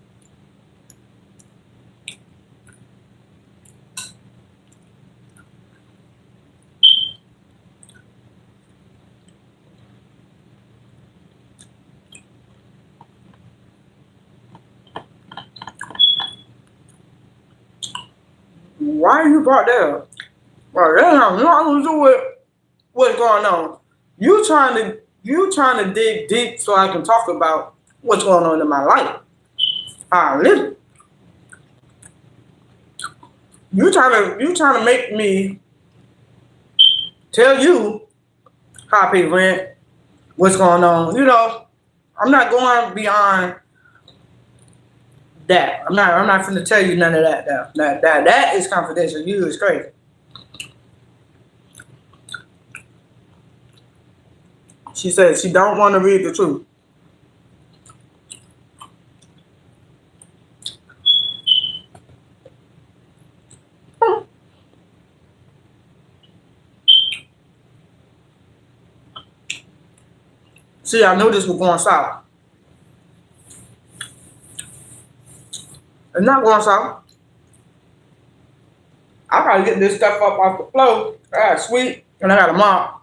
Why you brought that up? Well, that has nothing to do with what's going on. You trying to dig deep so I can talk about what's going on in my life. How I live. You trying to make me tell you how I pay rent, what's going on. You know, I'm not going beyond that. I'm not finna tell you none of that though. That is confidential. You is crazy. She said she don't want to read the truth. See, I knew this was going south. It's not going south. I gotta get this stuff up off the floor. I got sweet and I got a mop.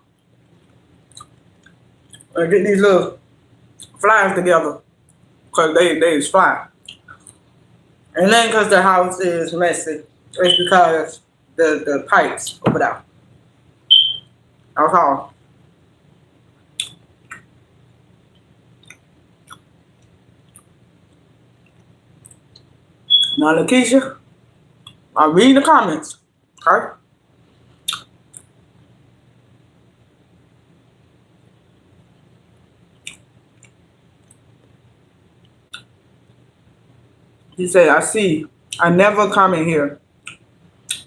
And get these little flies together. Cause they is fly. And then cause the house is messy. It's because the pipes over there. That's all. Now, Lakeisha, I'll read the comments, okay? He said, I see. I never comment here.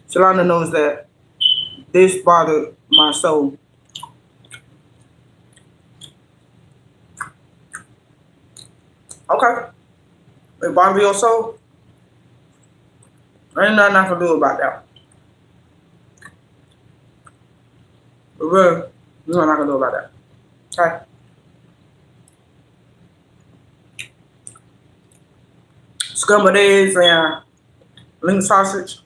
Shalana knows that this bothered my soul. Okay. It bothered your soul? Ain't nothing I can do about that. But really, there's nothing I can do about that. Okay? Scrambled eggs and link sausage.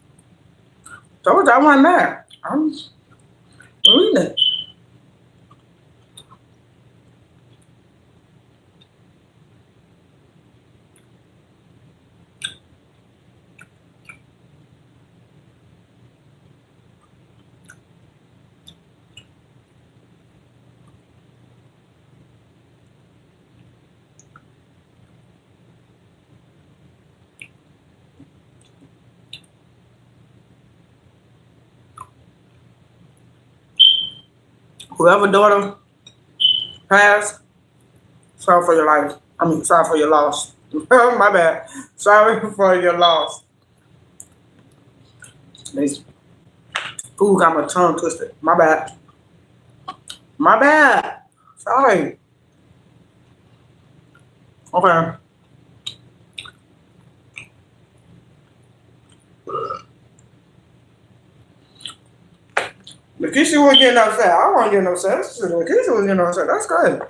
Told you I wasn't mad. I'm reading it. Whoever daughter passed, sorry for your life. I mean, sorry for your loss. My bad. Sorry for your loss. This food got my tongue twisted. My bad. My bad. Sorry. Okay. Lakeisha was getting upset. I wasn't getting upset. Lakeisha was getting upset. That's good.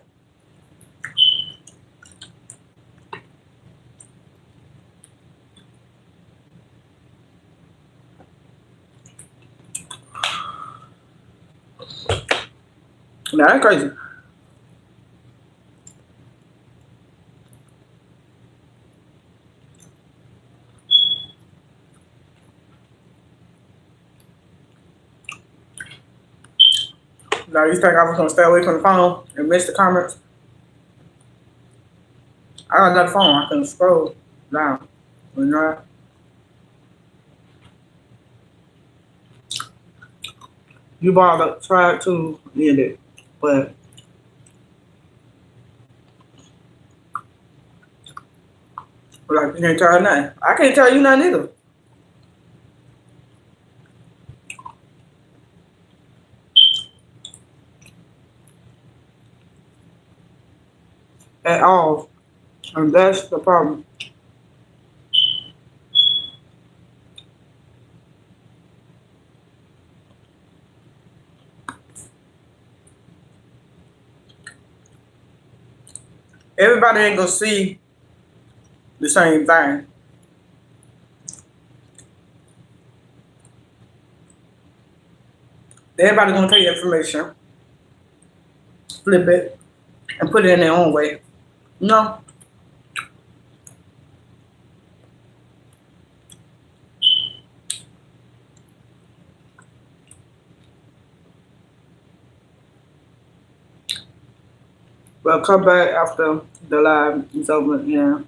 Nah, that's crazy. Now you think I was gonna stay away from the phone and miss the comments? I got another phone. I can scroll down. You know, you bought to try to end it, but like you can't tell her nothing. I can't tell you nothing either. At all. And that's the problem. Everybody ain't gonna see the same thing. Everybody gonna take information, flip it, and put it in their own way. No. Well, come back after the live is over. Yeah.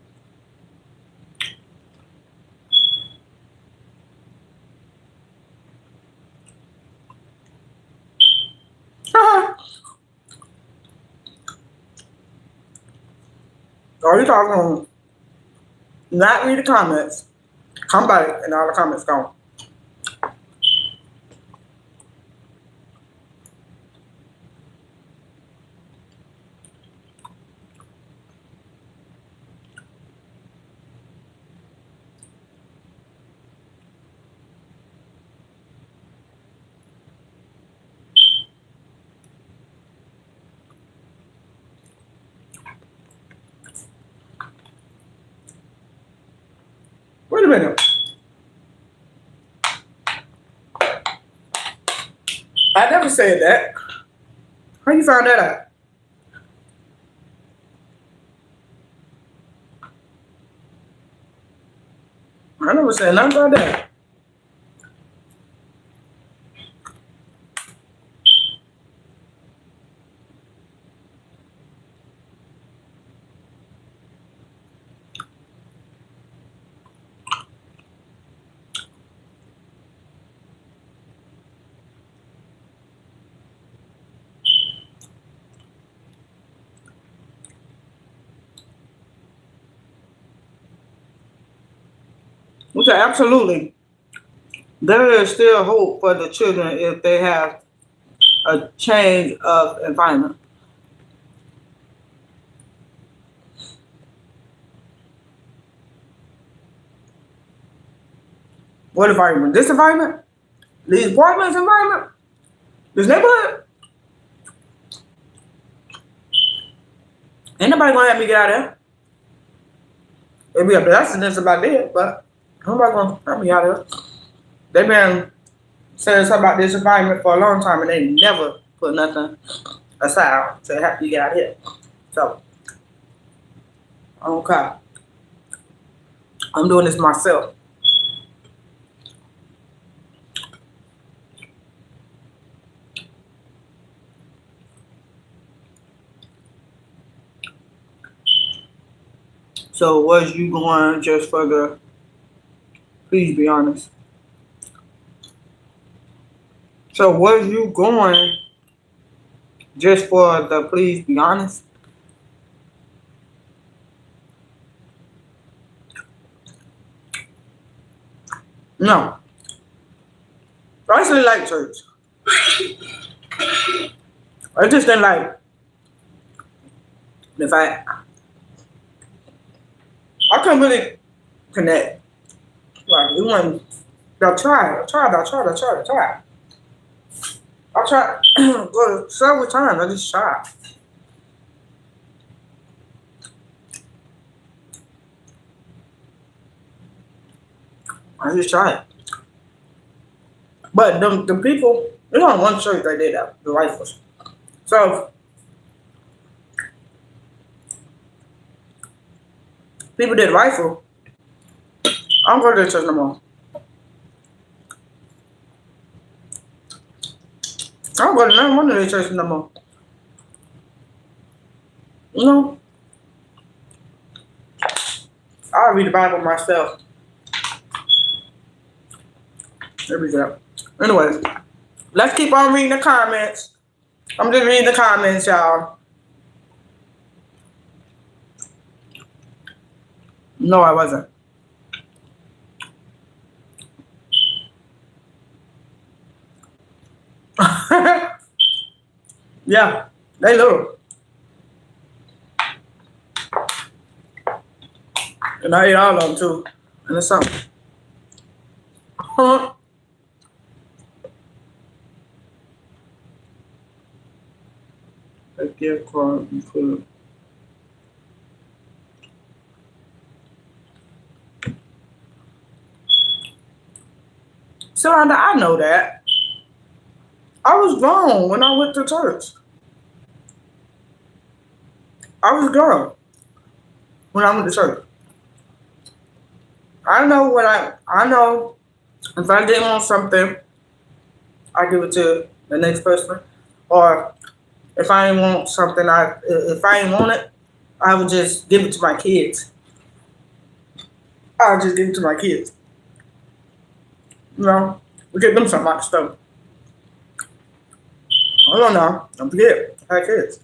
All you talking not read the comments. Come back and all the comments gone. Wait a minute. I never said that. How you found that out? I never said nothing about that. Okay, absolutely. There is still hope for the children if they have a change of environment. What environment? This environment? These apartments environment? This neighborhood? Ain't nobody gonna have me get out of there. It'd be a blessing that's about it, but nobody gonna have me out of there. They been saying something about this environment for a long time and they never put nothing aside to help you get out of here. So, okay. I'm doing this myself. So was you going just for the, please be honest. So was you going Just for the please be honest. No. I actually like church. I just didn't like the fact I couldn't really connect. Like we went I tried. I tried go several times, I just tried. I just tried. But the people, there's only one church that did that, the rifles. So people did rifle. I don't go to the church no more. I don't go to none one of the churches no more. You know, I read the Bible myself. There we go. Anyways, let's keep on reading the comments. I'm just reading the comments, y'all. No, I wasn't. Yeah, they little. And I ate all of them too. And it's something. A gift card and food. Shalonda, I know that. I was grown when I went to church. I was grown when I went to church. I know what I know. If I didn't want something, I give it to the next person. Or if I didn't want something, if I didn't want it, I would just give it to my kids. I'll just give it to my kids. You know, we give them some of stuff. I don't know. Don't forget, I had kids.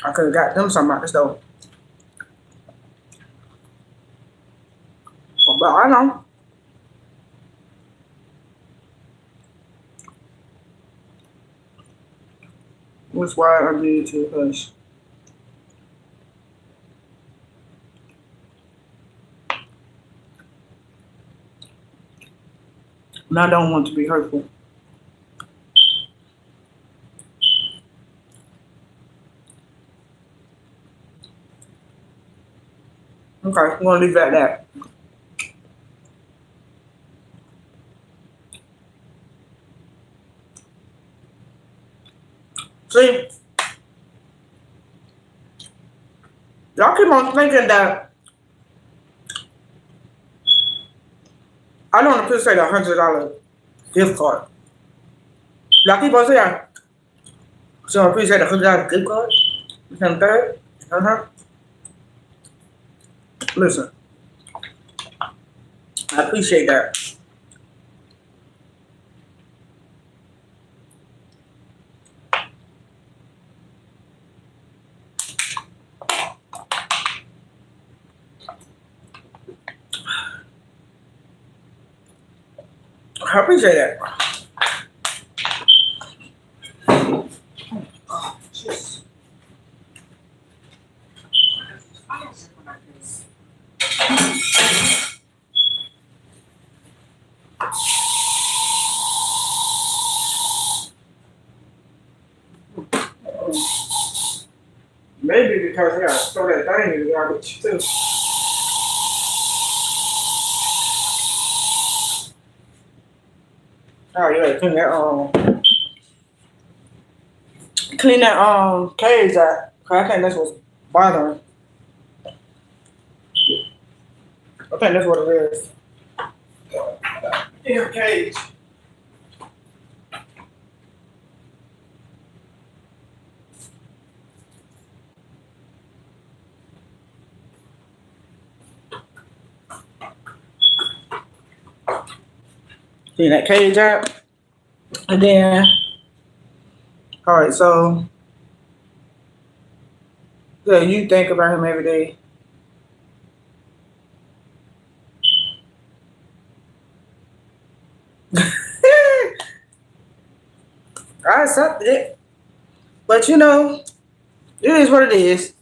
I could have got them some of the stuff. But I know. That's why I need to hush. And I don't want to be hurtful. Okay, we're gonna leave it at that. See, y'all keep on thinking that I don't appreciate $100 gift card. Y'all keep on saying, so I appreciate $100 gift card. Become third. Listen, I appreciate that. I appreciate that. Oh, jeez. Maybe because I gotta throw that thing in the garbage too. Oh yeah, clean that cage out. Cause I think that's what's bothering. I think that's what it is. Yeah, cage. Clean that cage out. And then All right, so yeah, you think about him every day. I accepted it, but you know, it is what it is.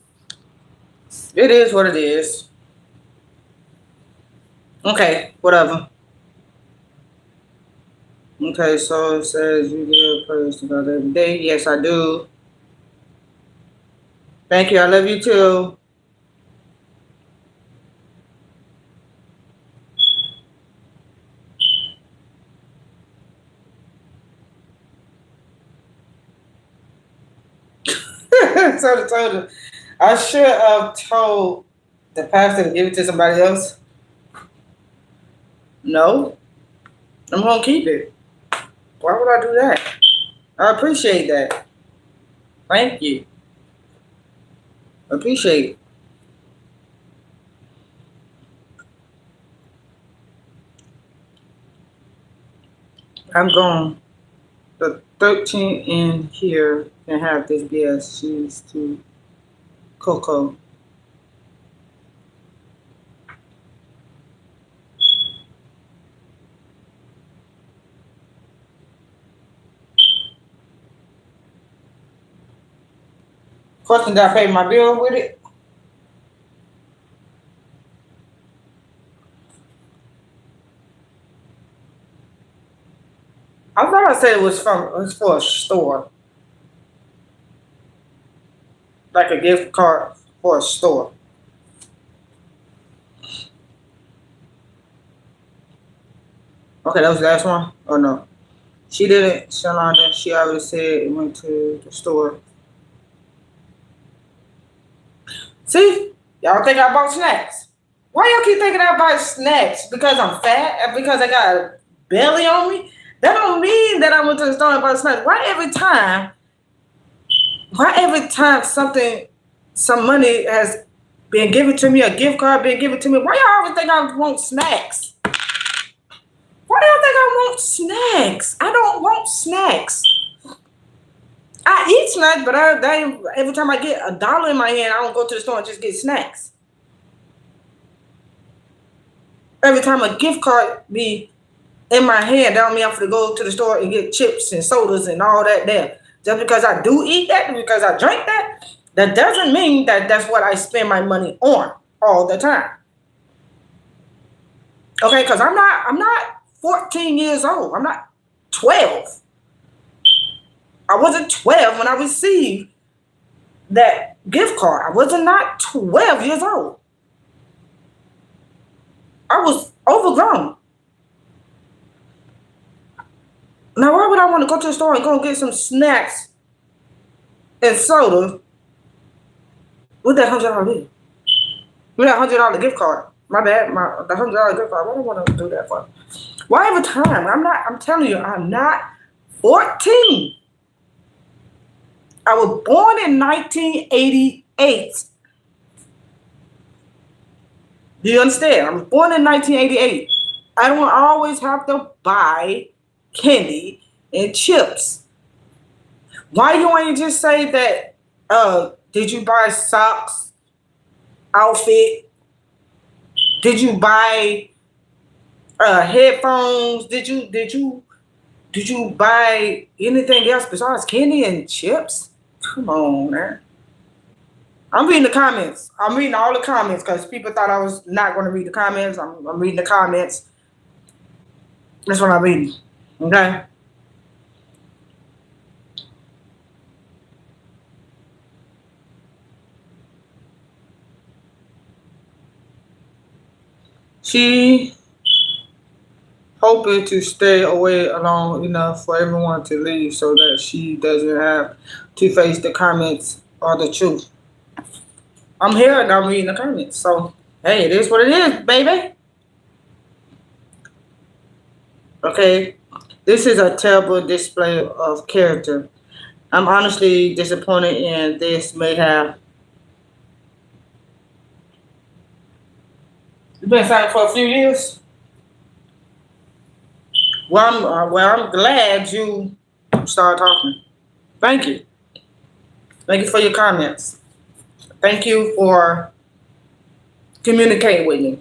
It is what it is. Okay, whatever. Okay, so it says you give praise to God every day. Yes, I do. Thank you. I love you too. So I told him, I should have told the pastor to give it to somebody else. No, I'm gonna keep it. Why would I do that? I appreciate that. Thank you. Appreciate it. I'm gone. The 13 in here can have this BS. She's to Coco. Question, did I pay my bill with it? I thought I said it was for a store. Like a gift card for a store. Okay, that was the last one? Oh no. She didn't, Shalonda. She already said it went to the store. See? Y'all think I bought snacks. Why y'all keep thinking I buy snacks? Because I'm fat? Because I got a belly on me? That don't mean that I went to the store and bought snacks. Why every time some money has been given to me, a gift card been given to me, why y'all always think I want snacks? Why do y'all think I want snacks? I don't want snacks. I eat snacks, but every time I get $1 in my hand, I don't go to the store and just get snacks. Every time a gift card be in my hand, that don't mean I have to go to the store and get chips and sodas and all that there. Just because I do eat that, because I drink that, that doesn't mean that that's what I spend my money on all the time. Okay, because I'm not 14 years old. I'm not 12. I wasn't 12 when I received that gift card. I wasn't not 12 years old. I was overgrown. Now, why would I want to go to the store and go get some snacks and soda with that $100 bill? With that $100 gift card? My bad, the $100 gift card. What do I want to do that for? Why every time? I'm telling you, I'm not 14. I was born in 1988. Do you understand? I was born in 1988. I don't always have to buy candy and chips. Why you ain't just say that, did you buy socks, outfit? Did you buy headphones? Did you buy anything else besides candy and chips? Come on, man. I'm reading the comments. I'm reading all the comments because people thought I was not going to read the comments. I'm reading the comments. That's what I'm reading. Okay? She hoping to stay away long enough for everyone to leave so that she doesn't have to face the comments or the truth. I'm here and I'm reading the comments. So, hey, it is what it is, baby. Okay? This is a terrible display of character. I'm honestly disappointed in this may have. You've been signing for a few years? Well, I'm glad you started talking. Thank you. Thank you for your comments. Thank you for communicating with me.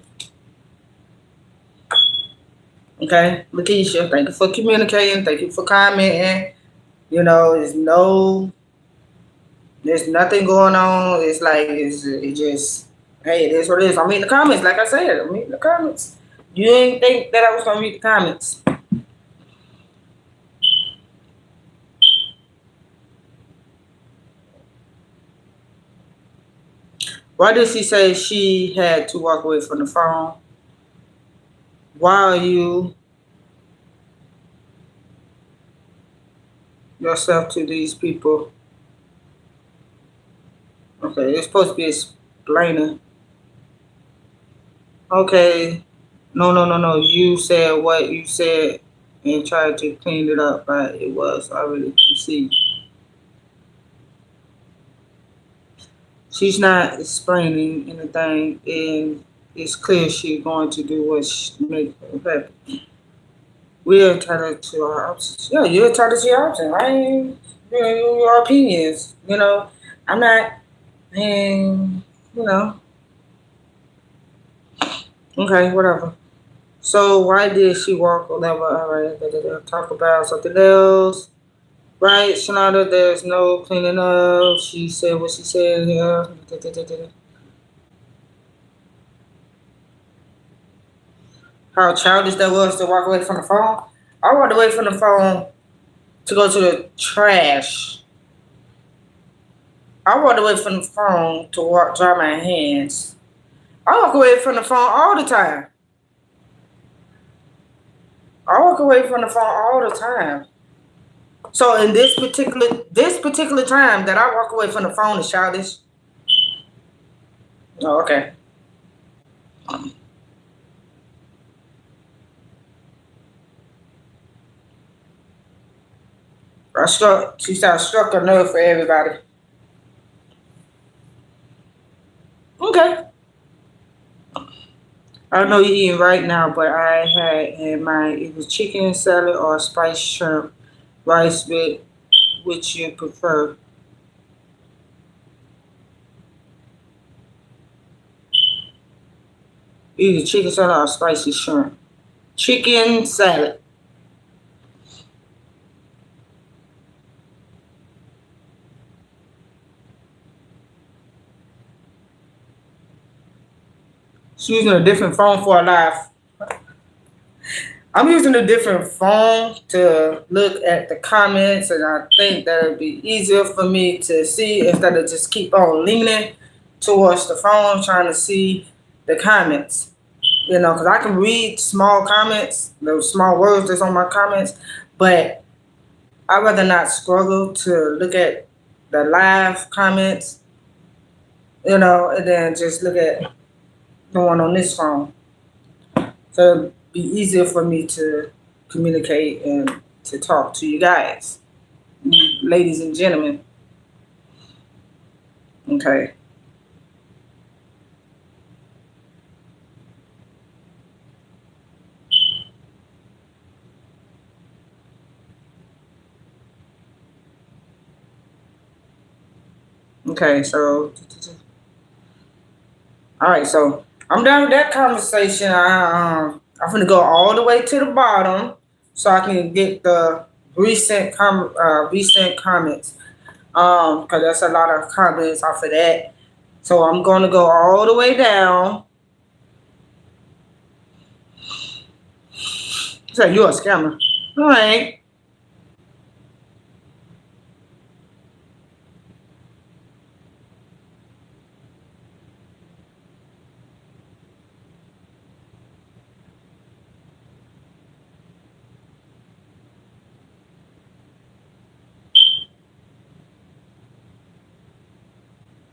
Okay, Lakeisha, thank you for communicating. Thank you for commenting. You know, there's nothing going on. It's like it just, hey, it is what it is. I'm reading the comments. Like I said, I'm reading the comments. You didn't think that I was gonna read the comments. Why did she say she had to walk away from the phone? Why are you yourself to these people? Okay, it's supposed to be explaining. Okay, no. You said what you said and tried to clean it up, but it was already conceived. She's not explaining anything, and it's clear she's going to do what makes her happy. We're entitled to our options. Yeah, you're entitled to your options. I ain't, your opinions. You know, I'm not, and you know, okay, whatever. So why did she walk or whatever? All right, talk about something else. Right, Shanada, there's no cleaning up. She said what she said here. How childish that was to walk away from the phone. I walked away from the phone to go to the trash. I walked away from the phone to dry my hands. I walk away from the phone all the time. I walk away from the phone all the time. So in this particular time that I walk away from the phone is childish. Oh, okay. She said I struck a nerve for everybody. Okay. I don't know you're eating right now, but I had in mind it was chicken salad or spiced shrimp, rice with which you prefer. Either chicken salad or spicy shrimp. Chicken salad. She's using a different phone for a live. I'm using a different phone to look at the comments, and I think that it'd be easier for me to see instead of just keep on leaning towards the phone trying to see the comments. You know, because I can read small comments, those small words that's on my comments, but I'd rather not struggle to look at the live comments, you know, and then just look at the one on this phone. So it'd be easier for me to communicate and to talk to you guys, ladies and gentlemen. Okay. Okay, so all right, so I'm done with that conversation. I'm gonna go all the way to the bottom so I can get the recent comments. Because there's a lot of comments off of that. So I'm gonna go all the way down. So you're a scammer. All right.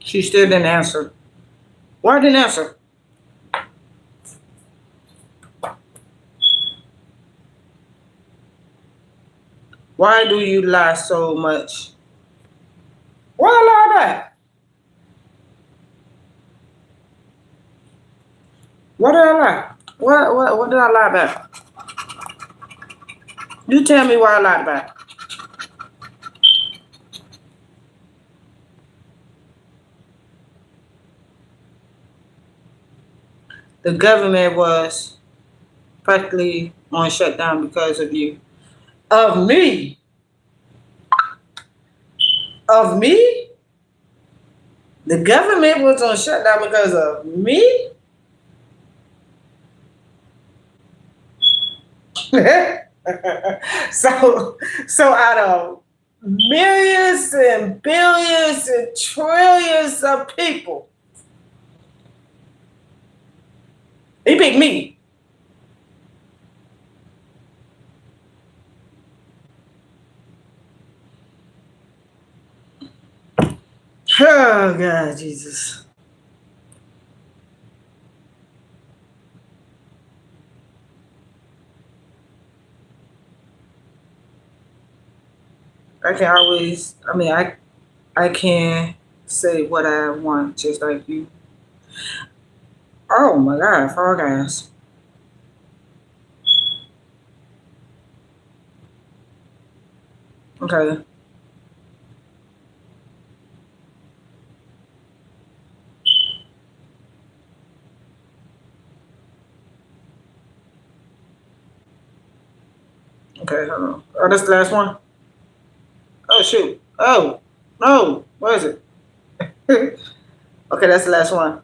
She still didn't answer. Why didn't answer? Why do you lie so much? Why lie back? What did I lie? What did I lie about? You tell me why I lied about. the government was practically on shutdown because of you. Of me? Of me? The government was on shutdown because of me? so out of millions and billions and trillions of people, he picked me. Oh God, Jesus. I can always, I can say what I want just like you. Oh my God, Fall Guys. Okay. Okay, hold on. Oh, that's the last one? Oh shoot. Oh, no. What is it? Okay, that's the last one.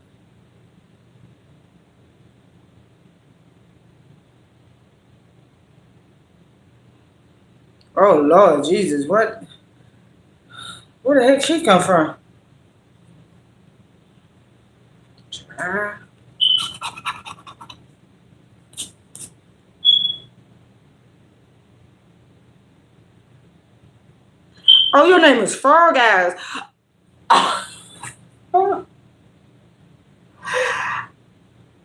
Oh Lord Jesus, what? Where the heck she come from? Ah. Oh, your name is Fall Guys. Oh,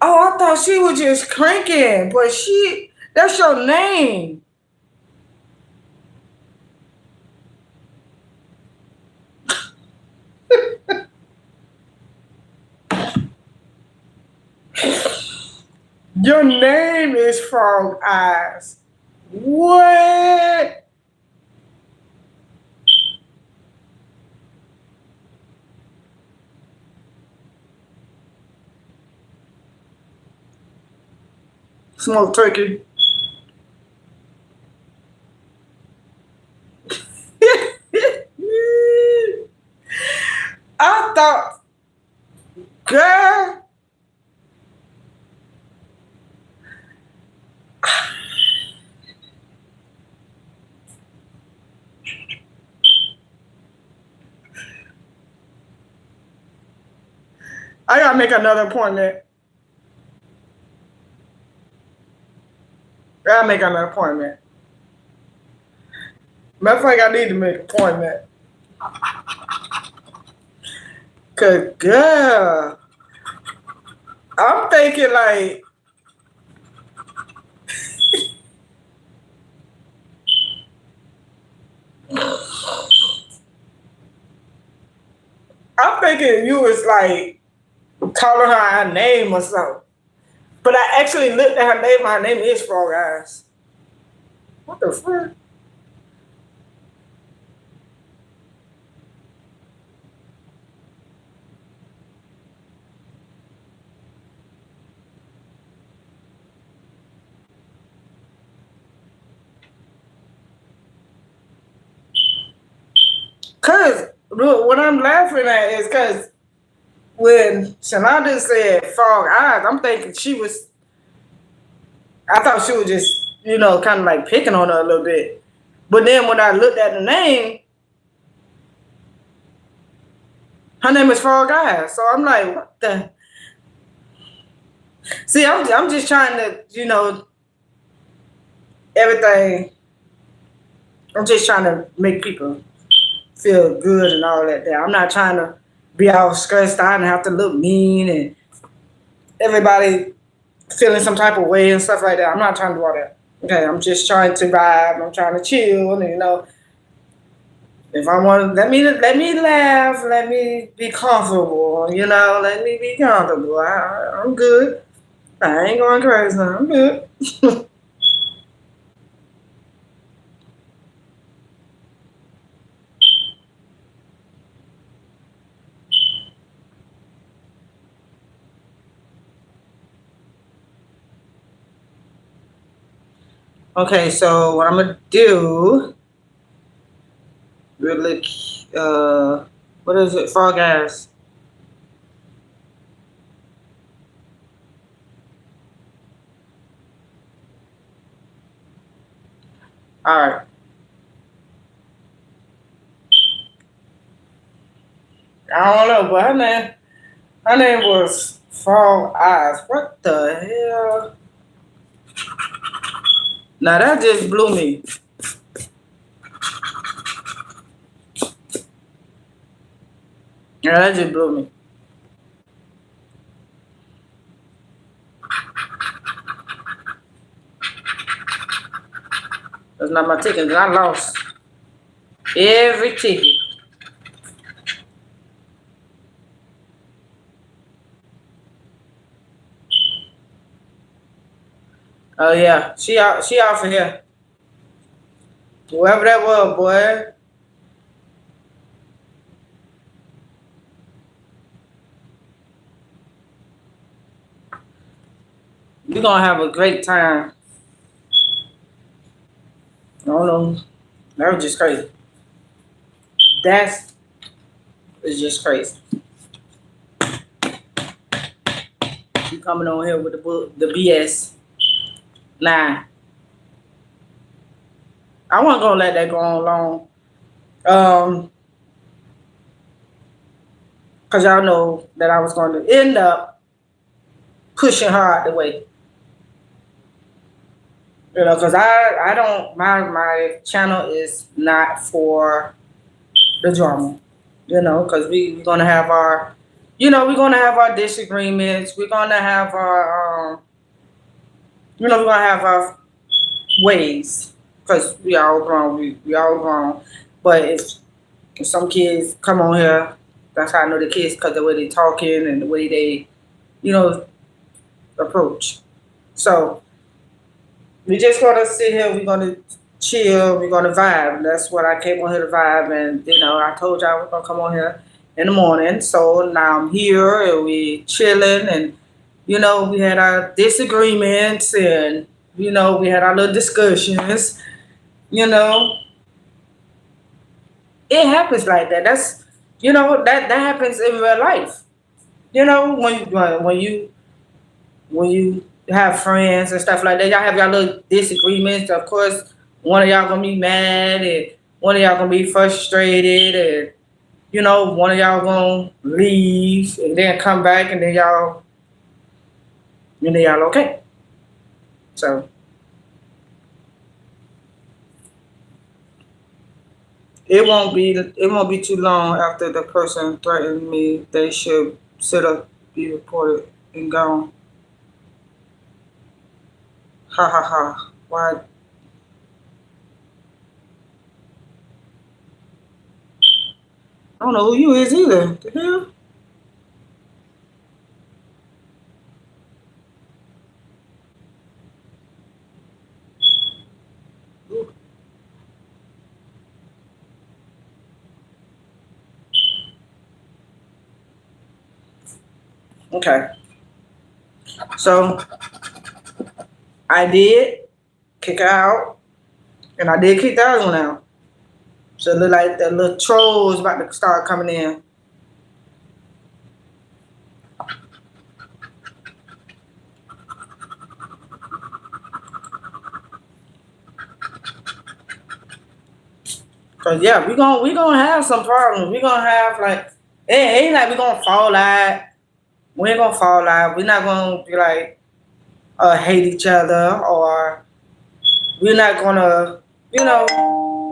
I thought she was just cranking, but that's your name. Your name is Frog Eyes. What? Smoked turkey. I thought, girl, I gotta make another appointment. I gotta make another appointment. Matter of fact, I need to make an appointment. Cause girl, I'm thinking like, I'm thinking you was like calling her a name or something. But I actually looked at her name. Her name is Frog Eyes. What the fuck? Cause look, what I'm laughing at is cause when Shanada said Frog Eyes, I'm thinking she was. I thought she was just, kind of like picking on her a little bit. But then when I looked at the name, her name is Frog Eyes. So I'm like, what the? See, I'm just trying to, everything. I'm just trying to make people feel good and all that. I'm not trying to be all stressed out and have to look mean and everybody feeling some type of way and stuff like that. I'm not trying to do all that. Okay, I'm just trying to vibe. I'm trying to chill. And, if I want to, let me laugh. Let me be comfortable. Let me be comfortable. I'm good. I ain't going crazy. I'm good. Okay, so what I'm gonna do, really, what is it? Fall gas. All right. I don't know, but her name was Fall Eyes. What the hell? Now that just blew me. Yeah, that just blew me. That's not my ticket. I lost every ticket. Oh yeah, she out. She out for here. Whoever that was, boy. We're gonna have a great time. I don't know. That was just crazy. That's it's just crazy. You coming on here with the BS. Nah, I wasn't gonna let that go on long. Cause y'all know that I was going to end up pushing her out the way. You know, cause I don't my channel is not for the drama. You know, cause we're gonna have our, we're gonna have our disagreements. We're gonna have our, we're gonna have our ways. Cause we all grown. We all grown. But if some kids come on here, that's how I know the kids, cause the way they talking and the way they, you know, approach. So we just gonna sit here. We're gonna chill. We're gonna vibe. That's what I came on here to vibe. And I told y'all we're gonna come on here in the morning. So now I'm here and we chilling. And we had our disagreements and we had our little discussions. You know, it happens like that. That's that happens in real life. When you have friends and stuff like that, y'all have y'all little disagreements. Of course, one of y'all gonna be mad, and one of y'all gonna be frustrated, and one of y'all gonna leave and then come back, and then y'all okay. So it won't be too long after the person threatened me. They should sit up, be reported, and gone. Ha ha ha. Why? I don't know who you is either. The hell? Okay. So I did kick her out, and I did kick the other one out. So it look like the little trolls about to start coming in. Cause yeah, we gonna have some problems. We gonna have like it ain't like we gonna fall out. We ain't gonna fall out. We're not gonna be like hate each other, or we're not gonna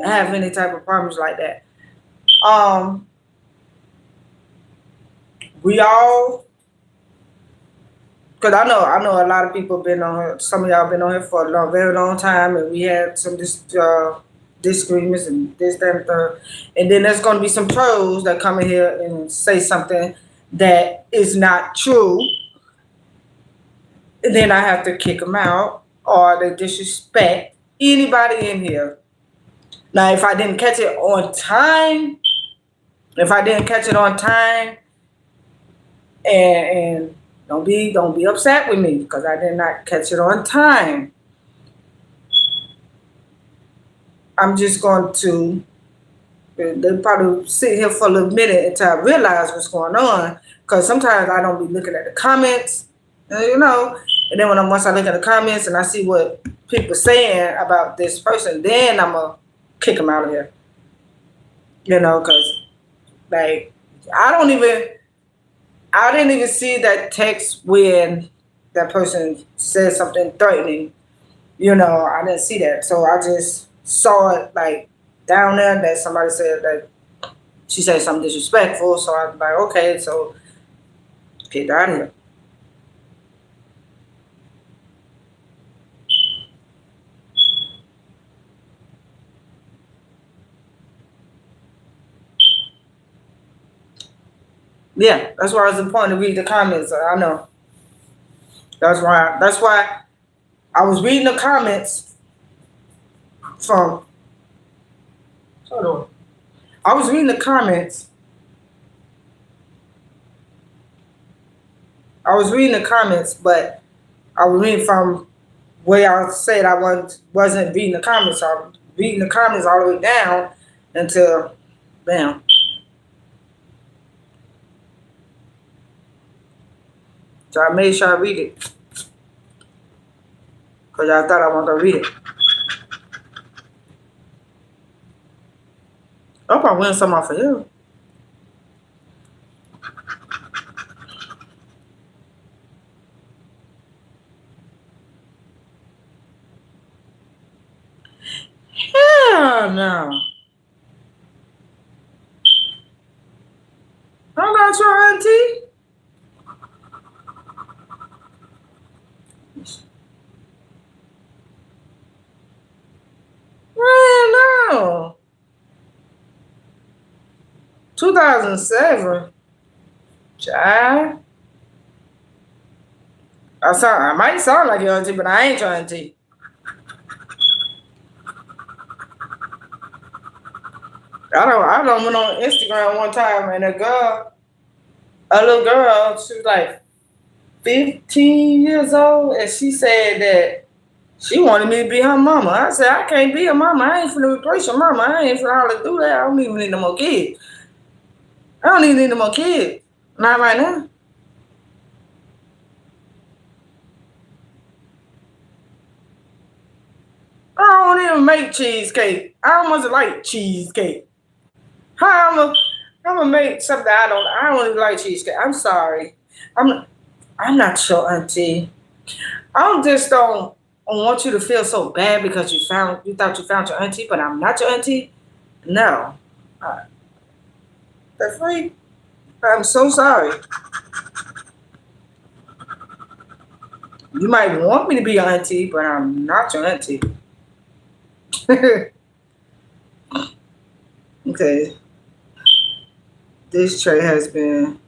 have any type of problems like that. Um, we all, cause I know a lot of people been on here. Some of y'all been on here for a very long time, and we had some disagreements and this, that, and third. And then there's gonna be some trolls that come in here and say something that is not true. And then I have to kick them out, or they disrespect anybody in here. Now, if I didn't catch it on time, and don't be upset with me because I did not catch it on time. I'm just going to. They probably sit here for a little minute until I realize what's going on. Because sometimes I don't be looking at the comments, And then once I look at the comments and I see what people saying about this person, then I'm gonna kick them out of here. Because like I didn't even see that text when that person said something threatening. I didn't see that. So I just saw it like down there that somebody said that she said something disrespectful. So I was like, okay, so get out of here. Yeah, that's why it's important to read the comments. I know. That's why I was reading the comments from. Hold on. I was reading the comments. But I was reading from where I said I wasn't reading the comments. I was reading the comments all the way down until, bam. So I made sure I read it. Because I thought I wanted to read it. I hope I win some off of you. Hell no. I'm not your auntie. Well, no. 2007. Child. I might sound like your auntie, but I ain't your auntie. I don't went on Instagram one time and a little girl, she was like 15 years old, and she said that she wanted me to be her mama. I said, I can't be a mama. I ain't finna replace your mama. I ain't finna how to do that. I don't even need no more kids. I don't even need no more kids. Not right now. I don't even make cheesecake. I don't much like cheesecake. How I'm gonna make something I don't even like cheesecake. I'm sorry. I'm not your auntie. I just don't want you to feel so bad because you thought you found your auntie, but I'm not your auntie. No. That's right. I'm so sorry. You might want me to be your auntie, but I'm not your auntie. Okay. This tray has been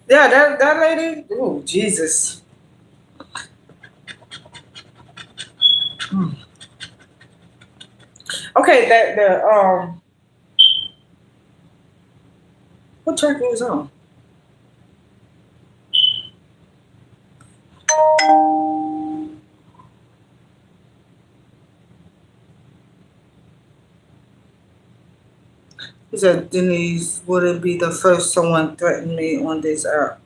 yeah, that lady. Oh, Jesus. Okay, what track was on? He said Denise wouldn't be the first someone threatened me on this app.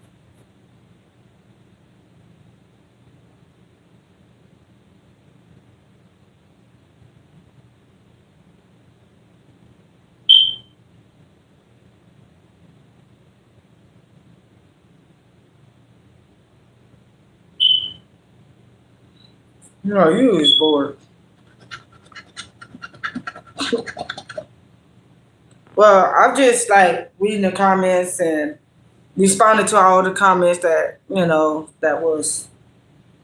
No, you was bored. Well, I'm just like reading the comments and responding to all the comments that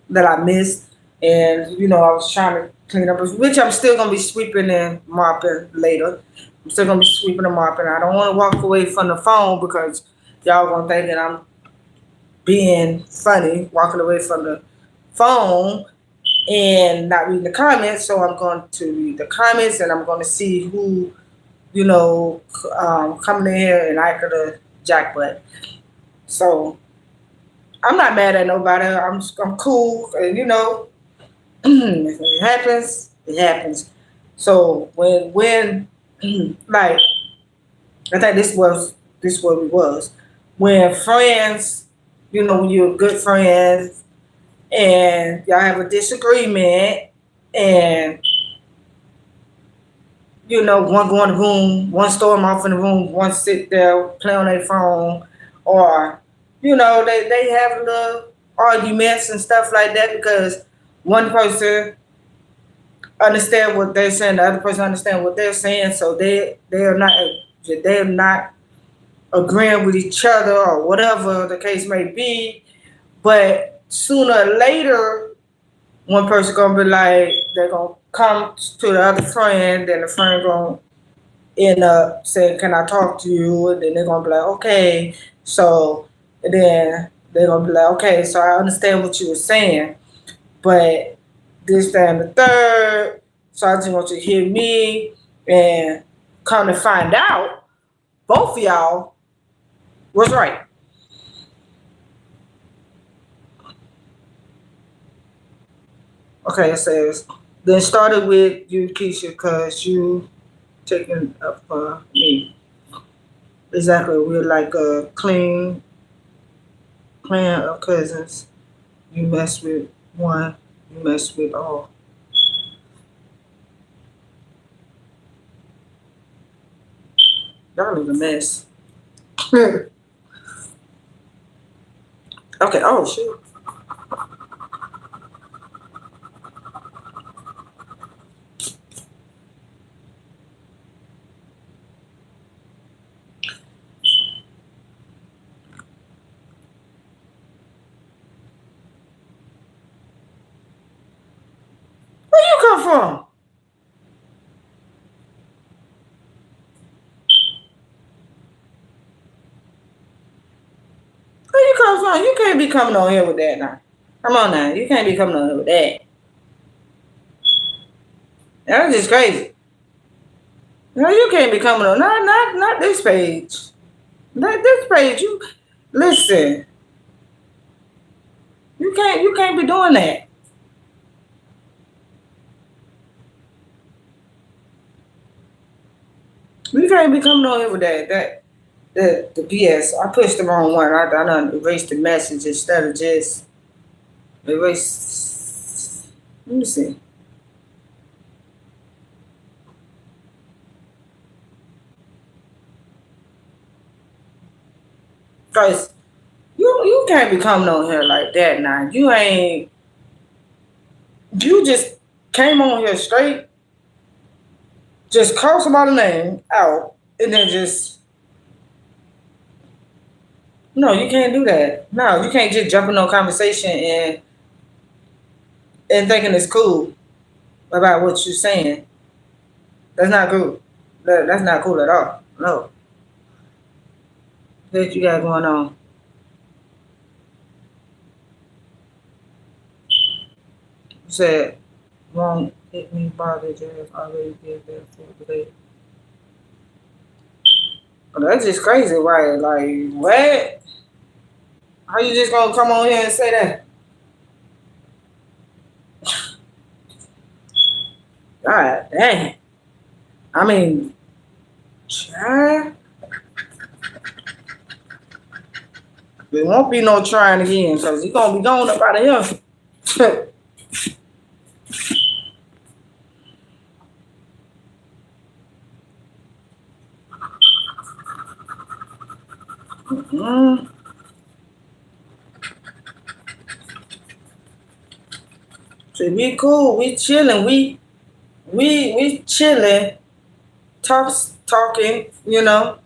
that I missed, and I was trying to clean up, which I'm still gonna be sweeping and mopping later. I'm still gonna be sweeping and mopping. I don't want to walk away from the phone because y'all gonna think that I'm being funny walking away from the phone, and not reading the comments. So I'm going to read the comments, and I'm going to see who, you know, coming in here and I could have jackpot. So I'm not mad at nobody. I'm cool, and you know, if it happens, it happens. So when like I think this what it was when friends, you know, when you're good friends and y'all have a disagreement and you know, one go in the room, one storm off in the room, one sit there, play on their phone, or, you know, they have little arguments and stuff like that because one person understand what they're saying, the other person understand what they're saying, so they're not agreeing with each other or whatever the case may be. But sooner or later, one person gonna be like, they're gonna come to the other friend, then the friend gonna end up saying, "Can I talk to you?" And then they're gonna be like, "Okay." So and then they're gonna be like, "Okay, so I understand what you were saying, but this, that, and the third. So I just want you to hear me and come to find out, both of y'all was right." Okay, it says, then started with you, Keisha, because you taking up for me. Exactly, we're like a clan of cousins. You mess with one, you mess with all. Y'all is a mess. Okay, oh shoot. Where you come from? Where you come from? You can't be coming on here with that now. Come on now, you can't be coming on here with that. That's just crazy. No, you can't be coming on. Not this page. Not this page. You listen. You can't be doing that. You can't be coming on here with the BS. I pushed the wrong one. I done erased the message instead of just erase. Let me see. Cause you can't be coming on here like that now. You ain't. You just came on here straight. Just call somebody's name out and then just. No, you can't do that. No, you can't just jump in no conversation and thinking it's cool about what you're saying. That's not cool. That's not cool at all. No. What you got going on? You said, won't hit me bother Jeff already did that for today. Oh, that's just crazy, right? Like, what? How you just gonna come on here and say that? God dang. I mean, child, there won't be no trying again because you're gonna be going up out of here. Mm. So we cool, we chilling, we chilling, talking, you know.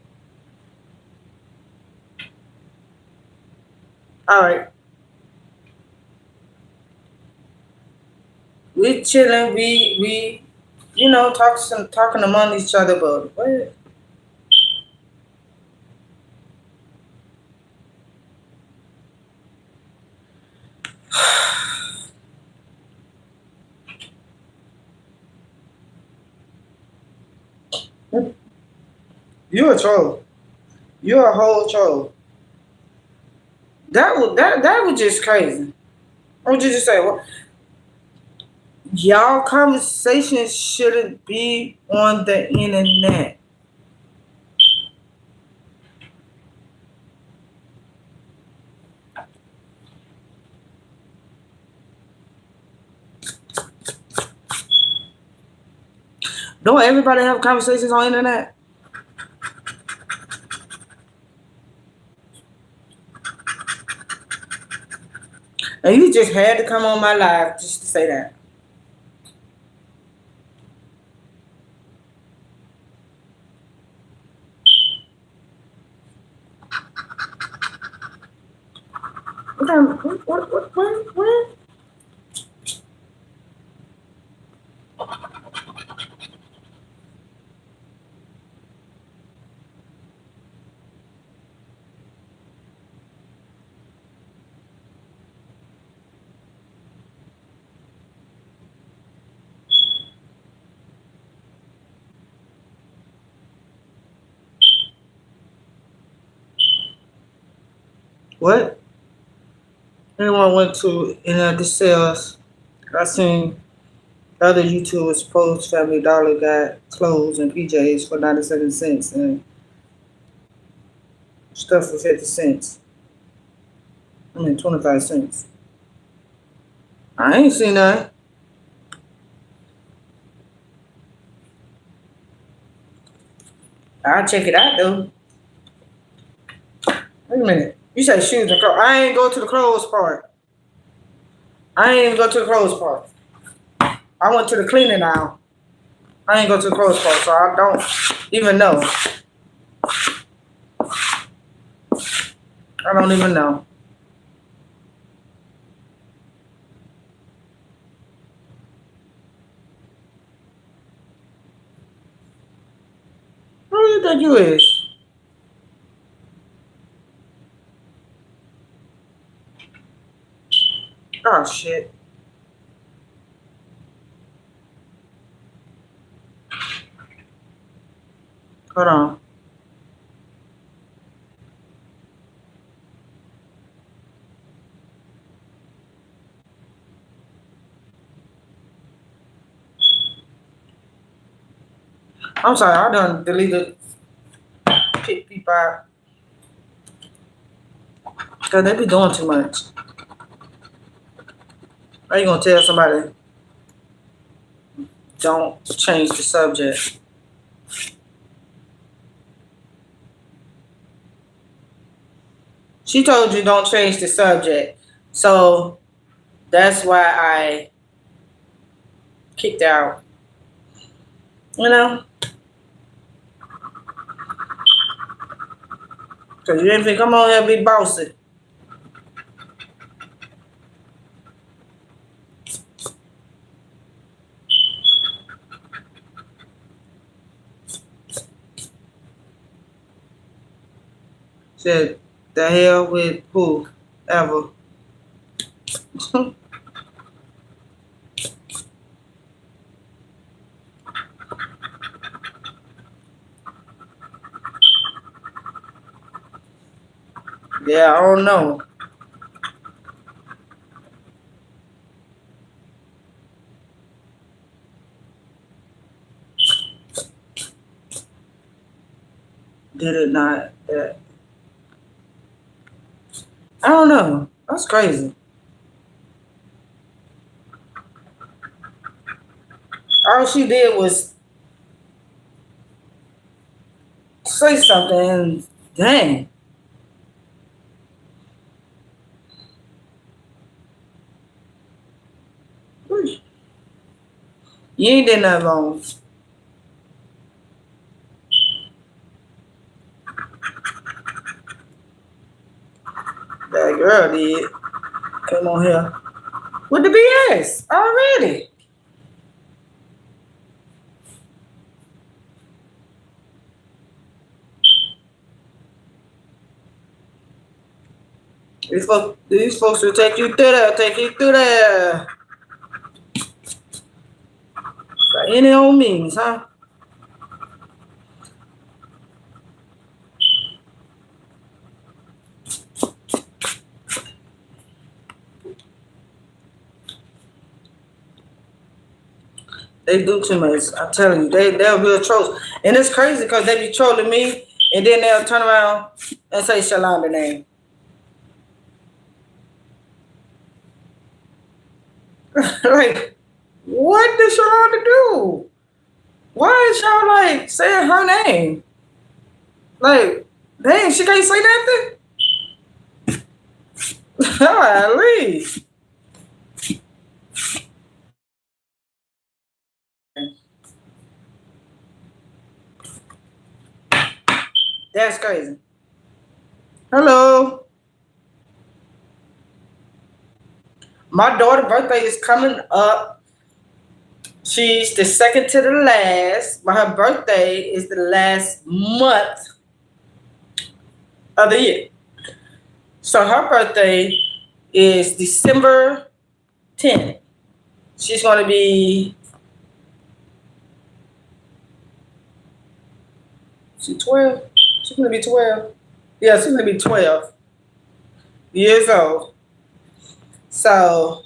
All right, we chilling, we you know talking among each other, but what? You're a troll. You're a whole troll. That was just crazy. What would you just say? Well, y'all conversations shouldn't be on the internet. Don't everybody have conversations on the internet? And you just had to come on my live just to say that. What? What? Anyone went to any of the sales? I seen other YouTubers post Family Dollar got clothes and PJs for 97 cents and stuff for 50 cents. 25 cents. I ain't seen that. I'll check it out though. Wait a minute. You say shoes and clothes. I ain't go to the clothes part. I ain't even go to the clothes part. I went to the cleaning aisle. I ain't go to the clothes part, so I don't even know. I don't even know. Who do you think you is? Oh shit. Hold on. I'm sorry, I done deleted kick people out. Cause they be doing too much. How you gonna tell somebody don't change the subject? She told you don't change the subject. So that's why I kicked out. You know? Cause you didn't think come on here and be bossy. Said the hell with who ever. Yeah, I don't know. Did it not? I don't know. That's crazy. All she did was say something and dang. You ain't did nothing wrong. That girl did. Came on here with the BS already. These folks will take you through there, take you through there. By any old means, huh? They do too much. I'm telling you, they're real trolls, and it's crazy because they be trolling me, and then they'll turn around and say Shalonda name. Like, what did Shalonda do? Why is y'all like saying her name? Like, dang, she can't say nothing. Leave. That's crazy. Hello. My daughter's birthday is coming up. She's the second to the last, but her birthday is the last month of the year. So her birthday is December 10th. She's going to be, she 12? She's going to be 12. Yeah, she's going to be 12 years old. So,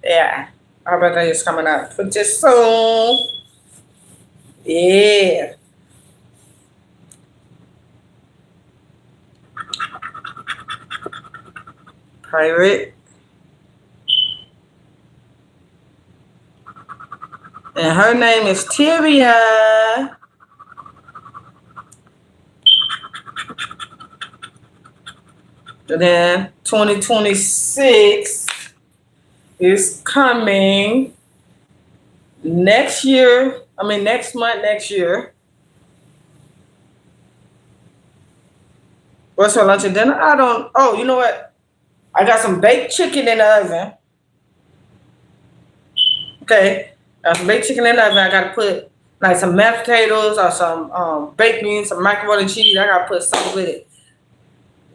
yeah, her birthday is coming up pretty soon. Yeah. Pirate. And her name is Tyria. And then 2026 is coming next year. I mean, next month, next year. What's for lunch and dinner? Oh, you know what? I got some baked chicken in the oven. Okay. Got some baked chicken in the oven. I got to put like some mashed potatoes or some baked beans, some macaroni and cheese. I got to put something with it.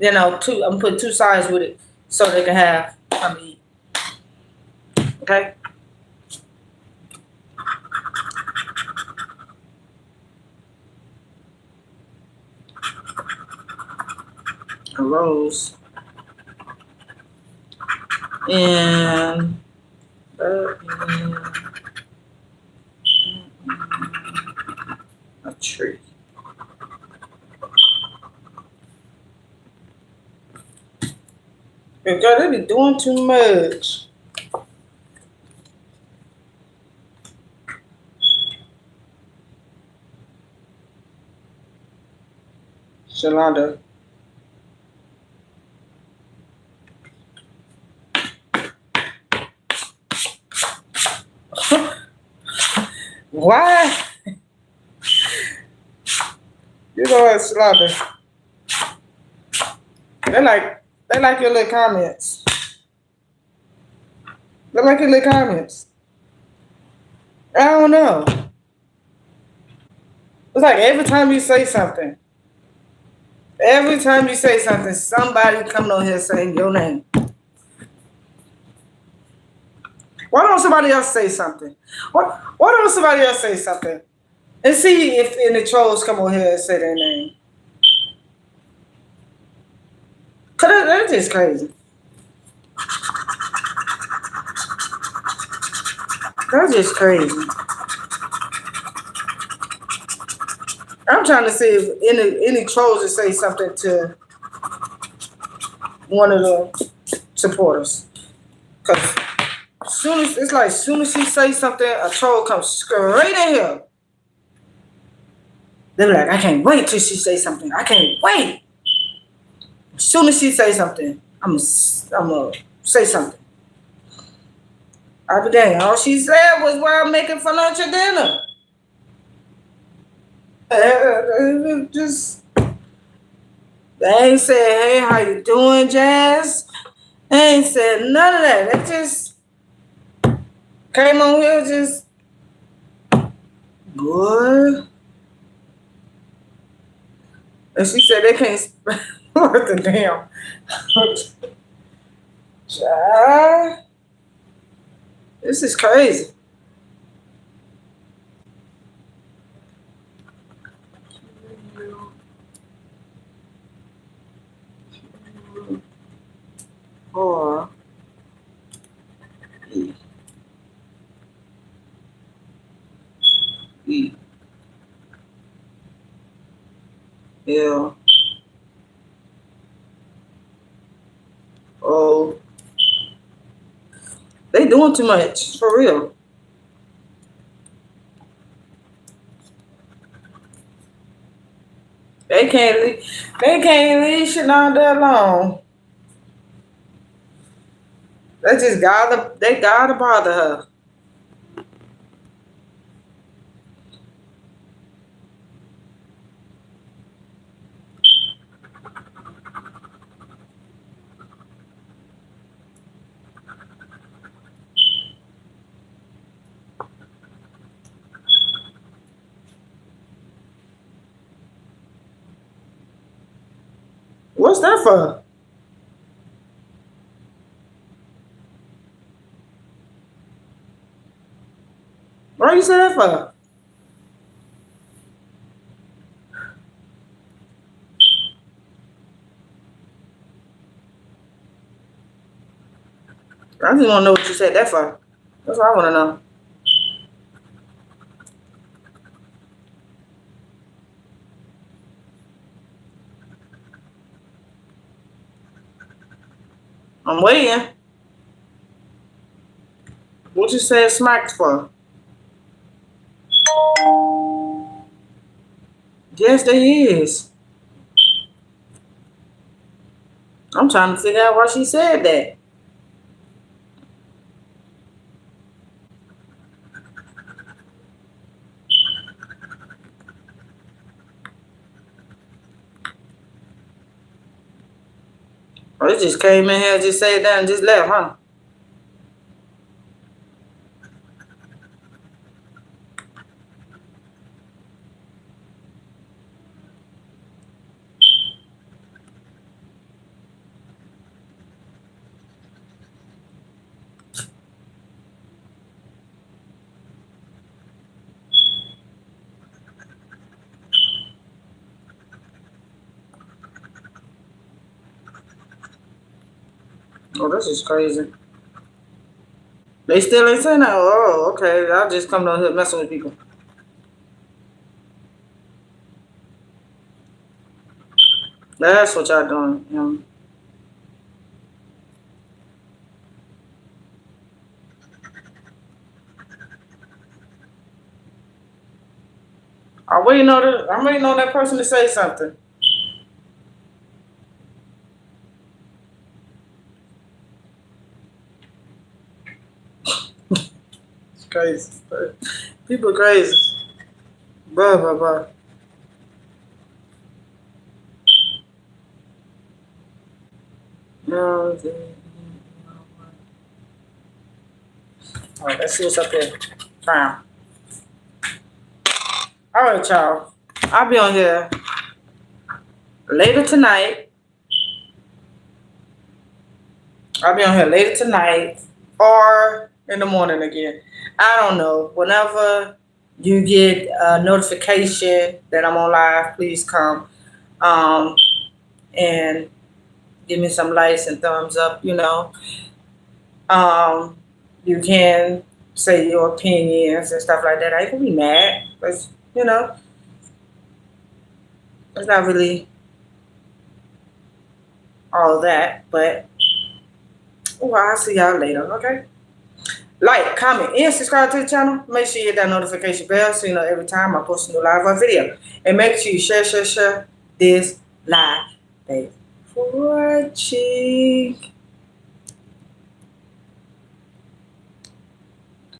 I'm going to put two sides with it so they can have something to eat. Okay? A rose. And a tree. Girl, they be doing too much. Shalonda. Why? You know what, Shalonda? They like your little comments. They like your little comments. I don't know. It's like every time you say something, somebody coming on here saying your name. Why don't somebody else say something? Why don't somebody else say something? And see if any trolls come on here and say their name. Cause that's just crazy. That's just crazy. I'm trying to see if any trolls will say something to one of the supporters. Cause soon as she say something, a troll comes straight in here. They're like, I can't wait till she say something. I can't wait. As soon as she say something, I'm gonna say something. I be dang, all she said was what I'm making for lunch or dinner. Just they ain't said, hey, how you doing, Jazz? They ain't said none of that. They just came on here just good. And she said they can't what the damn. Child, this is crazy. Or Yeah. Oh, they doing too much for real. They can't leave. They can't leave shit out there alone. They just gotta. They gotta bother her. What's that for? Why you say that for? I just want to know what you said that for. That's what I want to know. I'm waiting. What you said smacked for? Yes, there is. I'm trying to figure out why she said that. Or it just came in here, just said that, and just left, huh? Oh, this is crazy. They still ain't saying that. Oh, okay. I'll just come down here messing with people. That's what y'all doing. I'm waiting on that person to say something. It's crazy. People crazy. Blah, blah, blah. No, all right, let's see what's up there. Fine. All right, y'all. I'll be on here later tonight. Or in the morning again. I don't know. Whenever you get a notification that I'm on live, please come and give me some likes and thumbs up, You can say your opinions and stuff like that. I can be mad, but, it's not really all that, but I'll see y'all later, okay? Like, comment, and subscribe to the channel. Make sure you hit that notification bell so you know every time I post a new live or video. And make sure you share this live. Thanks for watching.